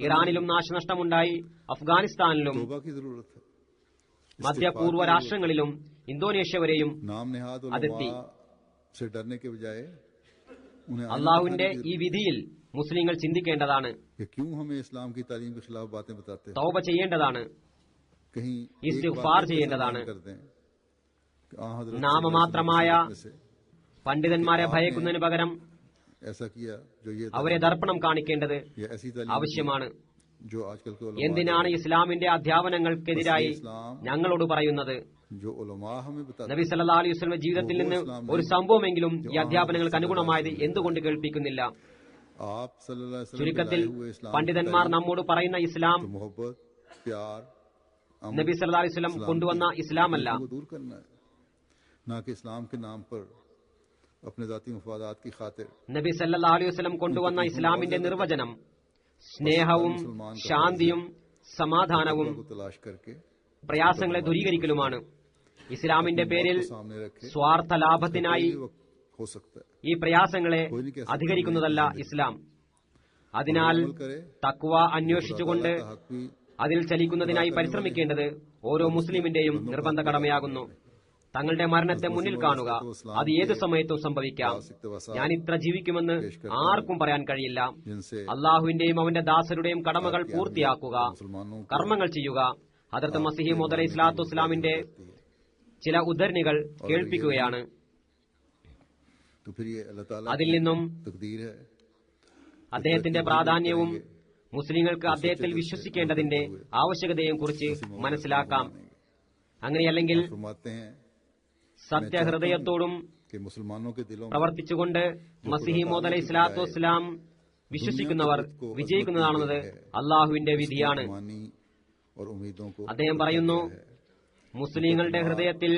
ഇറാനിലും നാശനഷ്ടമുണ്ടായി, അഫ്ഗാനിസ്ഥാനിലും മധ്യപൂർവ്വ രാഷ്ട്രങ്ങളിലും ഇന്തോനേഷ്യ വരെയും അതെത്തി. അള്ളാഹുവിന്റെ ഈ വിധിയിൽ മുസ്ലിങ്ങൾ ചിന്തിക്കേണ്ടതാണ്, തൗബ ചെയ്യേണ്ടതാണ്, ഇസ്തിഗ്ഫാർ ചെയ്യേണ്ടതാണ്. നാമമാത്രമായ പണ്ഡിതന്മാരെ ഭയക്കുന്നതിന് പകരം അവരെ ദർപ്പണം കാണിക്കേണ്ടത് ആവശ്യമാണ്. എന്തിനാണ് ഇസ്ലാമിന്റെ അധ്യാപനങ്ങൾക്കെതിരായി ഞങ്ങളോട് പറയുന്നത്? നബി സല്ലല്ലാഹു അലൈഹി വസല്ലം ജീവിതത്തിൽ നിന്ന് ഒരു സംഭവമെങ്കിലും ഈ അധ്യാപനങ്ങൾക്ക് അനുഗുണമായത് എന്തുകൊണ്ട് കേൾപ്പിക്കുന്നില്ല? ചുരുക്കത്തിൽ പണ്ഡിതന്മാർ നമ്മോട് പറയുന്ന ഇസ്ലാം നബി സല്ലല്ലാഹു അലൈഹി വസല്ലം കൊണ്ടുവന്ന ഇസ്ലാമല്ല. നബി സല്ലല്ലാഹു അലൈഹി വസല്ലം കൊണ്ടുവന്ന ഇസ്ലാമിന്റെ നിർവചനം സ്നേഹവും ശാന്തിയും സമാധാനവും പ്രയാസങ്ങളെ ദൂരീകരിക്കലുമാണ്. ഇസ്ലാമിന്റെ പേരിൽ സ്വാർത്ഥ ലാഭത്തിനായി ഈ പ്രയാസങ്ങളെ അധികരിക്കുന്നതല്ല ഇസ്ലാം. അതിനാൽ തഖ്വ അന്വേഷിച്ചുകൊണ്ട് അതിൽ ചലിക്കുന്നതിനായി പരിശ്രമിക്കേണ്ടത് ഓരോ മുസ്ലിമിന്റെയും നിർബന്ധ കടമയാകുന്നു. തങ്ങളുടെ മരണത്തെ മുന്നിൽ കാണുക, അത് ഏതു സമയത്തും സംഭവിക്കാം. ഞാൻ ഇത്ര ജീവിക്കുമെന്ന് ആർക്കും പറയാൻ കഴിയില്ല. അള്ളാഹുവിന്റെയും അവന്റെ ദാസരുടെയും കടമകൾ പൂർത്തിയാക്കുക, കർമ്മങ്ങൾ ചെയ്യുക. ഹദരത്ത് മസീഹ് മൗഊദ് അലൈഹി സ്വലാത്തു വസ്സലാമിന്റെ ചില ഉദ്ധരണികൾ കേൾപ്പിക്കുകയാണ്. അതിൽ നിന്നും അദ്ദേഹത്തിന്റെ പ്രാധാന്യവും മുസ്ലിങ്ങൾക്ക് അദ്ദേഹത്തിൽ വിശ്വസിക്കേണ്ടതിന്റെ ആവശ്യകതയെയും കുറിച്ച് മനസ്സിലാക്കാം. അങ്ങനെയല്ലെങ്കിൽ സത്യഹൃദയത്തോടും പ്രവർത്തിച്ചുകൊണ്ട് മസീഹ് മൗഊദ് അലൈഹി സ്വലാത്തു വസ്സലാം വിശ്വസിക്കുന്നവർ വിജയിക്കുന്നതാണെന്നത് അള്ളാഹുവിന്റെ വിധിയാണ്. അദ്ദേഹം പറയുന്നു, മുസ്ലിങ്ങളുടെ ഹൃദയത്തിൽ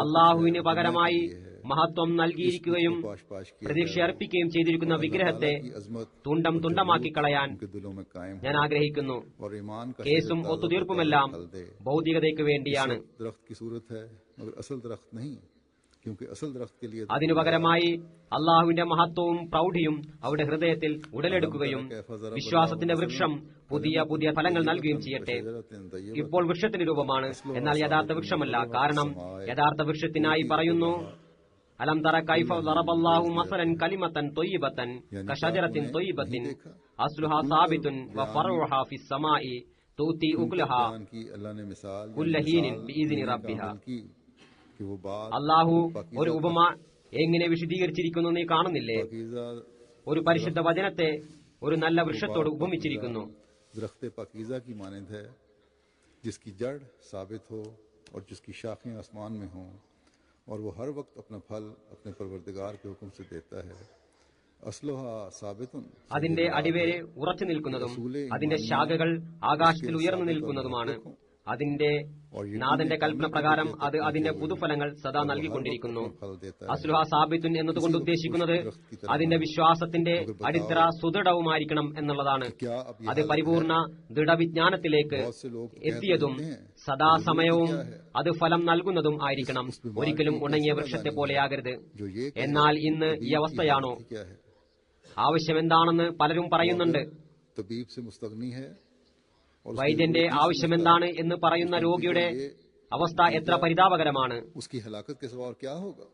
അള്ളാഹുവിന് പകരമായി മഹത്വം നൽകിയിരിക്കുകയും പ്രതീക്ഷ അർപ്പിക്കുകയും ചെയ്തിരിക്കുന്ന വിഗ്രഹത്തെ തുണ്ടം തുണ്ടമാക്കി കളയാൻ ഞാൻ ആഗ്രഹിക്കുന്നു. കേസും ഒത്തുതീർപ്പുമെല്ലാം ഭൗതികതയ്ക്ക് വേണ്ടിയാണ്. അതിനു പകരമായി അള്ളാഹുവിന്റെ മഹത്വവും പ്രൗഢിയും അവരുടെ ഹൃദയത്തിൽ ഉടലെടുക്കുകയും വിശ്വാസത്തിന്റെ വൃക്ഷം പുതിയ പുതിയ ഫലങ്ങൾ നൽകുകയും ചെയ്യട്ടെ. ഇപ്പോൾ വൃക്ഷത്തിന് രൂപമാണ്, എന്നാൽ യഥാർത്ഥ വൃക്ഷമല്ല. കാരണം യഥാർത്ഥ വൃക്ഷത്തിനായി പറയുന്നു, അലം തറ കൈഫ ദറബല്ലാഹു മസലൻ കലിമതൻ ത്വയ്യിബതൻ കശജറത്തിൻ ത്വയ്യിബത്തിൻ അസ്ലുഹാ സാബിതുൻ വഫറഉഹാ ഫിസ് സമാഇ തൂതി ഉക്ലഹാ കുല്ലഹീനിൻ ബിഇذن റബ്ബിഹാ. അള്ളാഹു ഒരു ഉപമ എങ്ങനെ വിശദീകരിച്ചിരിക്കുന്നു നീ കാണുന്നില്ലേ? ഒരു പരിശുദ്ധ വചനത്തെ ഒരു നല്ല വൃക്ഷത്തോട് ഉപമിച്ചിരിക്കുന്നു. जिसकी जड़ साबित हो और जिसकी शाखें आसमान में हों और वो हर वक्त अपना फल अपने परवरदिगार के हुक्म से देता है, असलुहा साबितुन അതിന്റെ അടിവേര് ഉറച്ചു നിൽക്കുന്നതും അതിന്റെ ശാഖകൾ ആകാശത്തിൽ ഉയർന്നു നിൽക്കുന്നതുമാണ്. അതിന്റെ നാഥന്റെ കൽപ്പന പ്രകാരം അത് അതിന്റെ പുതുഫലങ്ങൾ സദാ നൽകിക്കൊണ്ടിരിക്കുന്നു. അസ്ലുഹ സാബിത്തുൻ എന്നതുകൊണ്ട് ഉദ്ദേശിക്കുന്നത് അതിന്റെ വിശ്വാസത്തിന്റെ അടിത്തറ സുദൃഢവുമായിരിക്കണം എന്നുള്ളതാണ്. അത് പരിപൂർണ ദൃഢവിജ്ഞാനത്തിലേക്ക് എത്തിയതും സദാസമയവും അത് ഫലം നൽകുന്നതും ആയിരിക്കണം. ഒരിക്കലും ഉണങ്ങിയ വൃക്ഷത്തെ പോലെയാകരുത്. എന്നാൽ ഇന്ന് ഈ അവസ്ഥയാണോ? ആവശ്യമെന്താണെന്ന് പലരും പറയുന്നുണ്ട്. तबीब से मुस्तगनी है വൈദ്യന്റെ ആവശ്യമെന്താണ് എന്ന് പറയുന്ന രോഗിയുടെ അവസ്ഥ എത്ര പരിതാപകരമാണ്. उसकी हलाकत के सिवा और क्या होगा?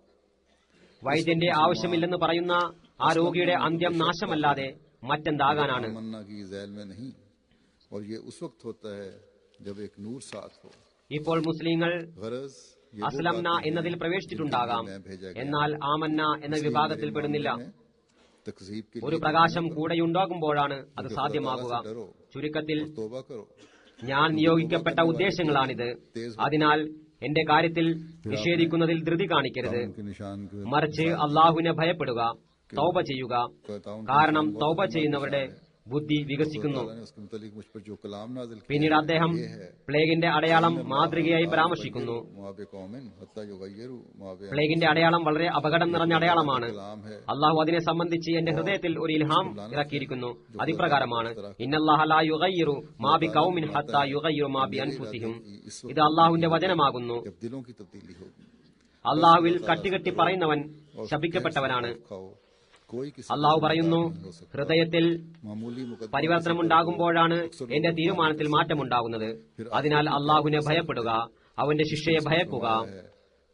വൈദ്യന്റെ ആവശ്യമില്ലെന്ന് പറയുന്ന ആ രോഗിയുടെ അന്ത്യം നാശമല്ലാതെ മറ്റെന്താകാനാണ്? तमन्ना की ज़ैल में नहीं, और ये उस वक्त होता है जब एक नूर साथ हो. ഇപ്പോൾ മുസ്ലിങ്ങൾ गरज ये അസ്ലംന എന്നതിൽ പ്രവേശിച്ചിട്ടുണ്ടാകാം, എന്നാൽ ആമന്ന എന്ന വിഭാഗത്തിൽ പെടുന്നില്ല. तकजीब के ഒരു പ്രകാശം കൂടെയുണ്ടാകുമ്പോഴാണ് അത് സാധ്യമാകുക. ചുരുക്കത്തിൽ तौबा करो. ഞാൻ നിയോഗിക്കപ്പെട്ട ഉദ്ദേശങ്ങളാണിത്. അതിനാൽ എന്റെ കാര്യത്തിൽ നിഷേധിക്കുന്നതിൽ ധൃതി കാണിക്കരുത്. उनके निशान के മറിച്ച് അള്ളാഹുവിനെ ഭയപ്പെടുക, തൗബ ചെയ്യുക. കാരണം തൗബ ചെയ്യുന്നവരുടെ ബുദ്ധി വികസിക്കുന്നു. अल्लाह ने उसके मुतालिक मुझ पर जो कलाम नाज़िल किया പിന്നീട് അദ്ദേഹം പ്ലേഗിന്റെ അടയാളം മാതൃകയായി പരാമർശിക്കുന്നു. मुआबे कौमिन हत्ता युगय्यिरु मुआबे പ്ലേഗിന്റെ അടയാളം വളരെ അപകടം നിറഞ്ഞ അടയാളമാണ്. कलाम है. അള്ളാഹു അതിനെ സംബന്ധിച്ച് എന്റെ ഹൃദയത്തിൽ ഒരു ഇൽഹാം ഇറക്കിയിരിക്കുന്നു. അതിപ്രകാരമാണ് ഇന്നല്ലാഹ ലാ യുഗയ്യിറു മാ ബി ഖൗമിൻ ഹത്താ യുഗയ്യിറു മാ ബി അൻഫുസിഹിം. ഇത് അള്ളാഹുവിന്റെ വചനമാകുന്നു. जब दिलों की तब्दीली होगी, അള്ളാഹുവിൽ കട്ടികെട്ടി പറയുന്നവൻ ശപിക്കപ്പെട്ടവനാണ്. खाओ कोई किसी അള്ളാഹു പറയുന്നു, ഹൃദയത്തിൽ मामूली मुकद्दर പരിവർത്തനമുണ്ടാകുമ്പോഴാണ് എന്റെ തീരുമാനത്തിൽ മാറ്റമുണ്ടാകുന്നത്. അതിനാൽ അള്ളാഹുവിനെ ഭയപ്പെടുക, അവന്റെ ശിക്ഷയെ ഭയക്കുക.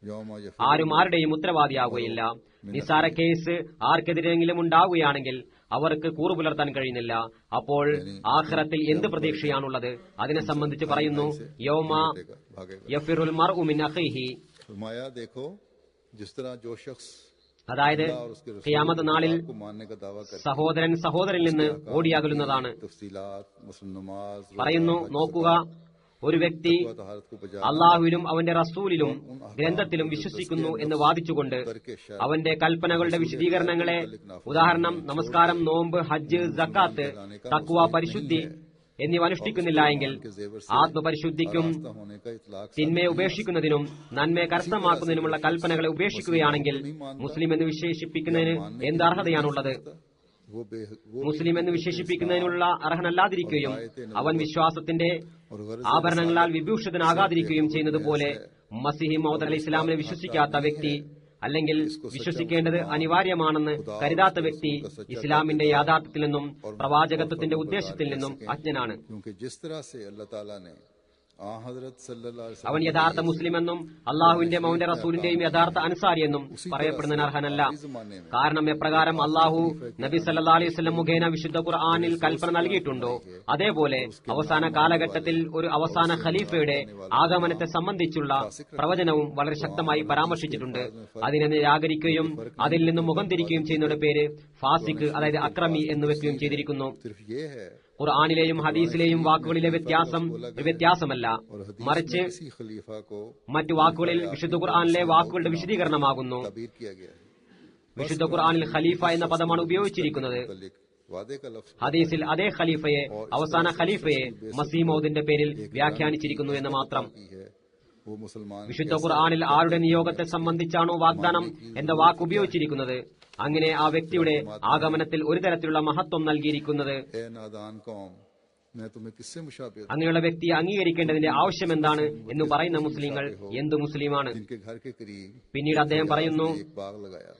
यौम यफ ആരും ആരുടെയും ഉത്തരവാദിയാകുകയില്ല. നിസാര കേസ് ആർക്കെതിരെങ്കിലും ഉണ്ടാവുകയാണെങ്കിൽ അവർക്ക് കൂറുപുലർത്താൻ കഴിയുന്നില്ല. അപ്പോൾ ആഖിറത്തിൽ എന്ത് പ്രതീക്ഷയാണുള്ളത്? അതിനെ സംബന്ധിച്ച് പറയുന്നു, യൗമ भागेगा. യഫിറുൽ മർഉ മിൻ അഖീഹി. फरमाया देखो जिस तरह जो शख्स അതായത് और उसके ഖിയാമത്ത് നാളിൽ को मानने का दावा करे, സഹോദരൻ സഹോദരനിൽ നിന്ന് ഓടിയകലുന്നതാണ്. तफसीलात मुस्लिम नमाज പറയുന്നു, നോക്കുക, ഒരു വ്യക്തി तहारत को बजा അള്ളാഹുവിലും അവന്റെ റസൂലിലും ഗ്രന്ഥത്തിലും വിശ്വസിക്കുന്നു എന്ന് വാദിച്ചുകൊണ്ട് അവന്റെ കൽപ്പനകളുടെ വിശദീകരണങ്ങളെ, ഉദാഹരണം നമസ്കാരം, നോമ്പ്, ഹജ്ജ്, സക്കാത്ത്, തഖ്വ, പരിശുദ്ധി എന്നിവ അനുഷ്ഠിക്കുന്നില്ല എങ്കിൽ ആത്മപരിശുദ്ധിക്കും होने का इतलाक തിന്മയെ ഉപേക്ഷിക്കുന്നതിനും നന്മയെ കരസ്ഥമാക്കുന്നതിനുമുള്ള കൽപ്പനകളെ ഉപേക്ഷിക്കുകയാണെങ്കിൽ മുസ്ലിം എന്ന് വിശേഷിപ്പിക്കുന്നതിന് എന്ത് അർഹതയാണുള്ളത്? वो മുസ്ലിം എന്ന് വിശേഷിപ്പിക്കുന്നതിനുള്ള അർഹനല്ലാതിരിക്കുകയും അവൻ വിശ്വാസത്തിന്റെ ആഭരണങ്ങളാൽ വിഭൂഷിതനാകാതിരിക്കുകയും ചെയ്യുന്നത് പോലെ മസീഹ് മൗദ് അലൈഹി ഇസ്ലാമിനെ വിശ്വസിക്കാത്ത വ്യക്തി, അല്ലെങ്കിൽ വിശ്വസിക്കേണ്ടത് അനിവാര്യമാണെന്ന് കരുതാത്ത വ്യക്തി ഇസ്ലാമിന്റെ യാഥാർത്ഥ്യത്തിൽ നിന്നും പ്രവാചകത്വത്തിന്റെ ഉദ്ദേശത്തിൽ നിന്നും അജ്ഞനാണ്. क्योंकि जिस तरह से अल्लाह ताला ने आ हजरत सल्लल्लाहु अलैहि അവൻ യഥാർത്ഥ മുസ്ലിം എന്നും അള്ളാഹുവിന്റെയും അവന്റെ റസൂലിന്റെയും യഥാർത്ഥ അൻസാരി എന്നും പറയപ്പെടുന്നതിന് അർഹനല്ല. കാരണം എപ്രകാരം അള്ളാഹു നബി സല്ലല്ലാഹു അലൈഹി വസല്ലം മുഖേന വിശുദ്ധ ഖുർആനിൽ കൽപ്പന നൽകിയിട്ടുണ്ടോ, അതേപോലെ അവസാന കാലഘട്ടത്തിൽ ഒരു അവസാന ഖലീഫയുടെ ആഗമനത്തെ സംബന്ധിച്ചുള്ള പ്രവചനവും വളരെ ശക്തമായി പരാമർശിച്ചിട്ടുണ്ട്. അതിനെ നിരാകരിക്കുകയും അതിൽ നിന്ന് മുഖം തിരിക്കുകയും ചെയ്യുന്നവരുടെ പേര് ഫാസിഖ്, അതായത് അക്രമി എന്ന് വെക്കുകയും ചെയ്തിരിക്കുന്നു. सिर्फ ये है ഖുർആനിലെയും ഹദീസിലെയും വാക്കുകളിലെ വ്യത്യാസം ഒരു വ്യത്യാസമല്ല, മറിച്ച് किसी खलीफा को മറ്റു വാക്കുകളിൽ വിശുദ്ധ ഖുർആനിലെ വാക്കുകളുടെ വിശദീകരണമാകുന്നു. ताबीर किया गया है. വിശുദ്ധ ഖുർആനിൽ ഖലീഫ എന്ന പദമാണ് ഉപയോഗിച്ചിരിക്കുന്നത്. वादे का लफ्ज ഹദീസിൽ അതേ ഖലീഫയെ, അവസാന ഖലീഫയെ മസീഹ് മൗദിന്റെ പേരിൽ വ്യാഖ്യാനിച്ചിരിക്കുന്നു എന്ന് മാത്രം. की है वो मुसलमान വിശുദ്ധ ഖുർആനിൽ ആരുടെ നിയോഗത്തെ സംബന്ധിച്ചാണോ വാഗ്ദാനം എന്ന വാക്ക് ഉപയോഗിച്ചിരിക്കുന്നത്, അങ്ങനെ ആ വ്യക്തിയുടെ ആഗമനത്തിൽ ഒരു തരത്തിലുള്ള മഹത്വം നൽകിയിരിക്കുന്നത്. ए नादान कौम मैं तुम्हें किससे मुशाबिह അങ്ങനെയുള്ള വ്യക്തിയെ അംഗീകരിക്കേണ്ടതിന്റെ ആവശ്യം എന്താണ് എന്ന് പറയുന്ന മുസ്ലിങ്ങൾ എന്ത് മുസ്ലിമാണ്? जिनके घर के करीब പിന്നീട് അദ്ദേഹം പറയുന്നു, एक बाग लगाया,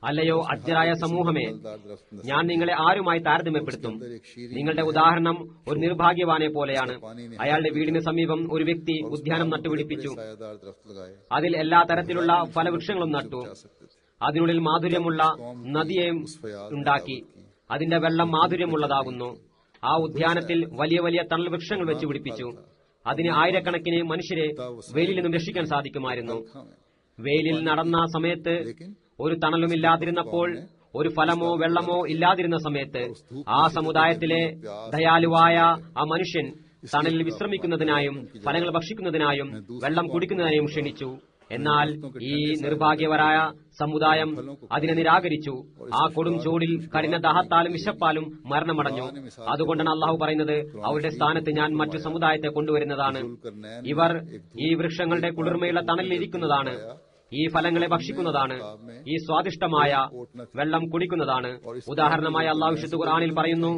അല്ലയോ അജ്ഞരായ സമൂഹമേ, फलदार दरख्त नस्ल ഞാൻ നിങ്ങളെ ആരുമായി താരതമ്യപ്പെടുത്തും? നിങ്ങളുടെ ഉദാഹരണം ഒരു നിർഭാഗ്യവാനെ പോലെയാണ്. അയാളുടെ വീടിന് സമീപം ഒരു വ്യക്തി ഉദ്യാനം നട്ടുപിടിപ്പിച്ചു. सायादार दरख्त लगाए അതിൽ എല്ലാ തരത്തിലുള്ള ഫലവൃക്ഷങ്ങളും നട്ടു. जा सकते थे. അതിനുള്ളിൽ മാധുര്യമുള്ള നദിയെയും ഉണ്ടാക്കി. അതിന്റെ വെള്ളം മാധുര്യമുള്ളതാകുന്നു. ആ ഉദ്യാനത്തിൽ വലിയ വലിയ തണൽ വൃക്ഷങ്ങൾ വെച്ച് പിടിപ്പിച്ചു. അതിന് ആയിരക്കണക്കിന് മനുഷ്യരെ വെയിലിൽ നിന്നും രക്ഷിക്കാൻ സാധിക്കുമായിരുന്നു. വെയിലിൽ നടന്ന സമയത്ത് ഒരു തണലുമില്ലാതിരുന്നപ്പോൾ, ഒരു ഫലമോ വെള്ളമോ ഇല്ലാതിരുന്ന സമയത്ത് ആ സമുദായത്തിലെ ദയാലുവായ ആ മനുഷ്യൻ തണലിൽ വിശ്രമിക്കുന്നതിനായും ഫലങ്ങൾ ഭക്ഷിക്കുന്നതിനായും വെള്ളം കുടിക്കുന്നതിനായും ക്ഷണിച്ചു. എന്നാൽ ഈ നിർഭാഗ്യവരായ സമുദായം അതിനെ നിരാകരിച്ചു. ആ കൊടും ചൂടിൽ കഠിന ദാഹത്താലും വിശപ്പാലും മരണമടഞ്ഞു. അതുകൊണ്ടാണ് അള്ളാഹു പറയുന്നത്, അവരുടെ സ്ഥാനത്ത് ഞാൻ മറ്റു സമുദായത്തെ കൊണ്ടുവരുന്നതാണ്. ഇവർ ഈ വൃക്ഷങ്ങളുടെ കുളിർമയുള്ള തണലിലിരിക്കുന്നതാണ്, ഈ ഫലങ്ങളെ ഭക്ഷിക്കുന്നതാണ്, ഈ സ്വാദിഷ്ടമായ വെള്ളം കുടിക്കുന്നതാണ്. ഉദാഹരണമായി അള്ളാഹു വിശുദ്ധ ഖുർആനിൽ പറയുന്നു,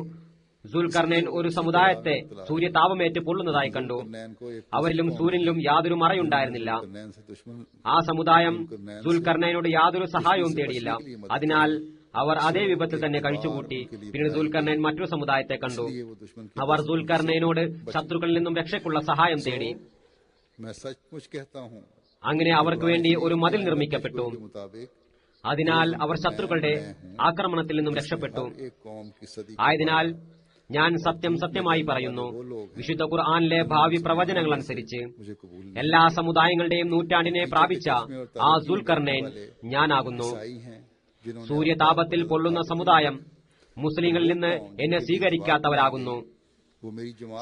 സുൽഖർനൈൻ ഒരു സമുദായത്തെ സൂര്യതാപമേറ്റ് പൊള്ളുന്നതായി കണ്ടു. അവരിലും സൂര്യനിലും യാതൊരു മറയുണ്ടായിരുന്നില്ല. ആ സമുദായം സുൽഖർനൈനോട് യാതൊരു സഹായവും തേടിയില്ല. അതിനാൽ അവർ അതേ വിപത്തിൽ തന്നെ കഴിച്ചുകൂട്ടി. പിന്നീട് സുൽഖർനൈൻ മറ്റൊരു സമുദായത്തെ കണ്ടു. അവർ സുൽഖർനൈനോട് ശത്രുക്കളിൽ നിന്നും രക്ഷയ്ക്കുള്ള സഹായം തേടി. അങ്ങനെ അവർക്ക് വേണ്ടി ഒരു മതിൽ നിർമ്മിക്കപ്പെട്ടു. അതിനാൽ അവർ ശത്രുക്കളുടെ ആക്രമണത്തിൽ നിന്നും രക്ഷപ്പെട്ടു. ആയതിനാൽ ഞാൻ സത്യമായി പറയുന്നു, വിശുദ്ധ ഖുർആനിലെ ഭാവി പ്രവചനങ്ങൾ അനുസരിച്ച് എല്ലാ സമുദായങ്ങളുടെയും നൂറ്റാണ്ടിനെ പ്രാപിച്ച ആ സുൽഖർനൈൻ ഞാനാകുന്നു. സൂര്യതാപത്തിൽ പൊള്ളുന്ന സമുദായം മുസ്ലിങ്ങളിൽ നിന്ന് എന്നെ സ്വീകരിക്കാത്തവരാകുന്നു.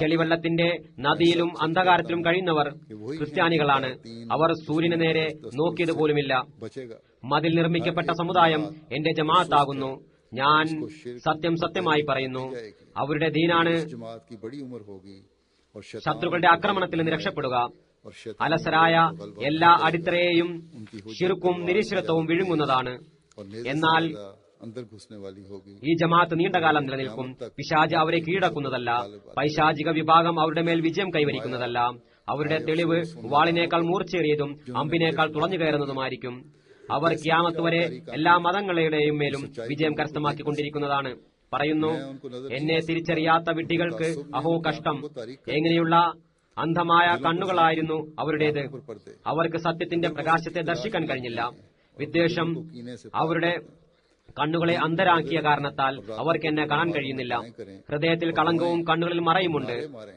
ചെളിവെള്ളത്തിന്റെ നദിയിലും അന്ധകാരത്തിലും കഴിയുന്നവർ ക്രിസ്ത്യാനികളാണ്. അവർ സൂര്യന് നേരെ നോക്കിയത് പോലുമില്ല. മതിൽ നിർമ്മിക്കപ്പെട്ട സമുദായം എന്റെ ജമാഅത്താകുന്നു. ഞാൻ സത്യമായി പറയുന്നു, അവരുടെ ദീനാണ് ശത്രുക്കളുടെ ആക്രമണത്തിൽ നിന്ന് രക്ഷപ്പെടുക. അലസരായ എല്ലാ അടിത്തറയെയും ശിർക്കും നിരീശ്വരത്വവും വിഴുങ്ങുന്നതാണ്. എന്നാൽ ഈ ജമാഅത്ത് നീണ്ടകാലം നിലനിൽക്കും. പിശാച് അവരെ കീഴടക്കുന്നതല്ല. പൈശാചിക വിഭാഗം അവരുടെ മേൽ വിജയം കൈവരിക്കുന്നതല്ല. അവരുടെ തെളിവ് വാളിനേക്കാൾ മൂർച്ചയേറിയതും അമ്പിനേക്കാൾ തുളഞ്ഞു കയറുന്നതുമായിരിക്കും. അവർ ഖിയാമത്ത് വരെ എല്ലാ മതങ്ങളുടെയും മേലും വിജയം കരസ്ഥമാക്കിക്കൊണ്ടിരിക്കുന്നതാണ്. പറയുന്നു, എന്നെ തിരിച്ചറിയാത്ത വിഡ്ഢികൾക്ക് അഹോ കഷ്ടം. എങ്ങനെയുള്ള അന്ധമായ കണ്ണുകളായിരുന്നു അവരുടേത്. അവർക്ക് സത്യത്തിന്റെ പ്രകാശത്തെ ദർശിക്കാൻ കഴിഞ്ഞില്ല. വിദ്വേഷം അവരുടെ കണ്ണുകളെ അന്ധരാക്കിയ കാരണത്താൽ അവർക്ക് എന്നെ കാണാൻ കഴിയുന്നില്ല. ഹൃദയത്തിൽ കളങ്കവും കണ്ണുകളിൽ മറയുമുണ്ട്.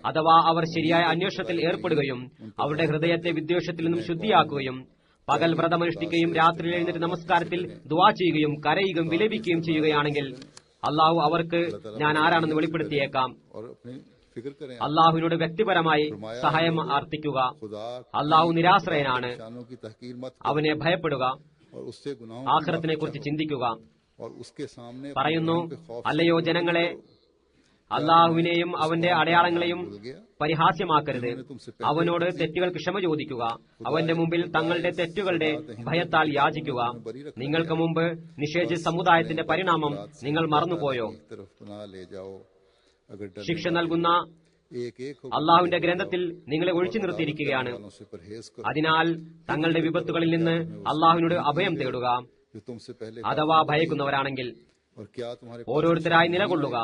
അഥവാ അവർ ശരിയായ അന്വേഷണത്തിൽ ഏർപ്പെടുകയും അവരുടെ ഹൃദയത്തെ വിദ്വേഷത്തിൽ നിന്നും ശുദ്ധിയാക്കുകയും പകൽ വ്രതമനുഷ്ഠിക്കുകയും രാത്രിയിൽ എഴുന്നേറ്റ് നമസ്കാരത്തിൽ ദുആ ചെയ്യുകയും കരയുകയും വിലപിക്കുകയും ചെയ്യുകയാണെങ്കിൽ അള്ളാഹു അവർക്ക് ഞാൻ ആരാണെന്ന് വെളിപ്പെടുത്തിയേക്കാം. അള്ളാഹുവിനോട് വ്യക്തിപരമായി സഹായം അർത്ഥിക്കുക. അള്ളാഹു നിരാശ്രയനാണ്. അവനെ ഭയപ്പെടുക. ആഖിറത്തിനെ കുറിച്ച് ചിന്തിക്കുക. പറയുന്നു, അല്ലയോ ജനങ്ങളെ, അള്ളാഹുവിനെയും അവന്റെ അടയാളങ്ങളെയും പരിഹാസ്യമാക്കരുത്. അവനോട് തെറ്റുകൾക്ക് ക്ഷമ ചോദിക്കുക. അവന്റെ മുമ്പിൽ തങ്ങളുടെ തെറ്റുകളുടെ ഭയത്താൽ യാചിക്കുക. നിങ്ങൾക്ക് മുമ്പ് നിഷേധിച്ച സമുദായത്തിന്റെ പരിണാമം നിങ്ങൾ മറന്നുപോയോ? ശിക്ഷ നൽകുന്ന അള്ളാഹുവിന്റെ ഗ്രന്ഥത്തിൽ നിങ്ങളെ ഒഴിച്ചു നിർത്തിയിരിക്കുകയാണ്. അതിനാൽ തങ്ങളുടെ വിപത്തുകളിൽ നിന്ന് അള്ളാഹുവിനോട് അഭയം തേടുക. അഥവാ ഭയക്കുന്നവരാണെങ്കിൽ ഓരോരുത്തരായി നിലകൊള്ളുക.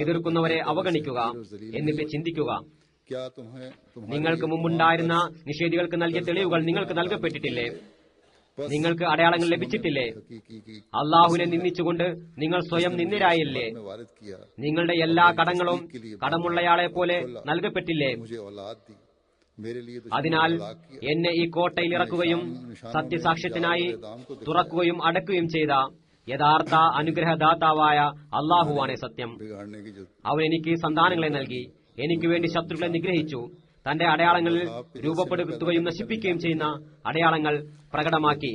എതിർക്കുന്നവരെ അവഗണിക്കുക. എന്നിട്ട് ചിന്തിക്കുക, നിങ്ങൾക്ക് മുമ്പുണ്ടായിരുന്ന നിഷേധികൾക്ക് നൽകിയ തെളിവുകൾ നിങ്ങൾക്ക് നൽകപ്പെട്ടിട്ടില്ലേ? നിങ്ങൾക്ക് അടയാളങ്ങൾ ലഭിച്ചിട്ടില്ലേ? അള്ളാഹുവിനെ നിന്ദിച്ചുകൊണ്ട് നിങ്ങൾ സ്വയം നിന്ദരായില്ലേ? നിങ്ങളുടെ എല്ലാ കടങ്ങളും കടമുള്ളയാളെ പോലെ നൽകപ്പെട്ടില്ലേ? അതിനാൽ എന്നെ ഈ കോട്ടയിൽ ഇറക്കുകയും സത്യസാക്ഷ്യത്തിനായി തുറക്കുകയും അടക്കുകയും ചെയ്ത യഥാർത്ഥ അനുഗ്രഹദാതാവായ അള്ളാഹുവാണ് സത്യം. അവൻ എനിക്ക് സന്താനങ്ങളെ നൽകി, എനിക്ക് വേണ്ടി ശത്രുക്കളെ നിഗ്രഹിച്ചു, തന്റെ അടയാളങ്ങളിൽ രൂപപ്പെടുത്തുകയും നശിപ്പിക്കുകയും ചെയ്യുന്ന അടയാളങ്ങൾ പ്രകടമാക്കി.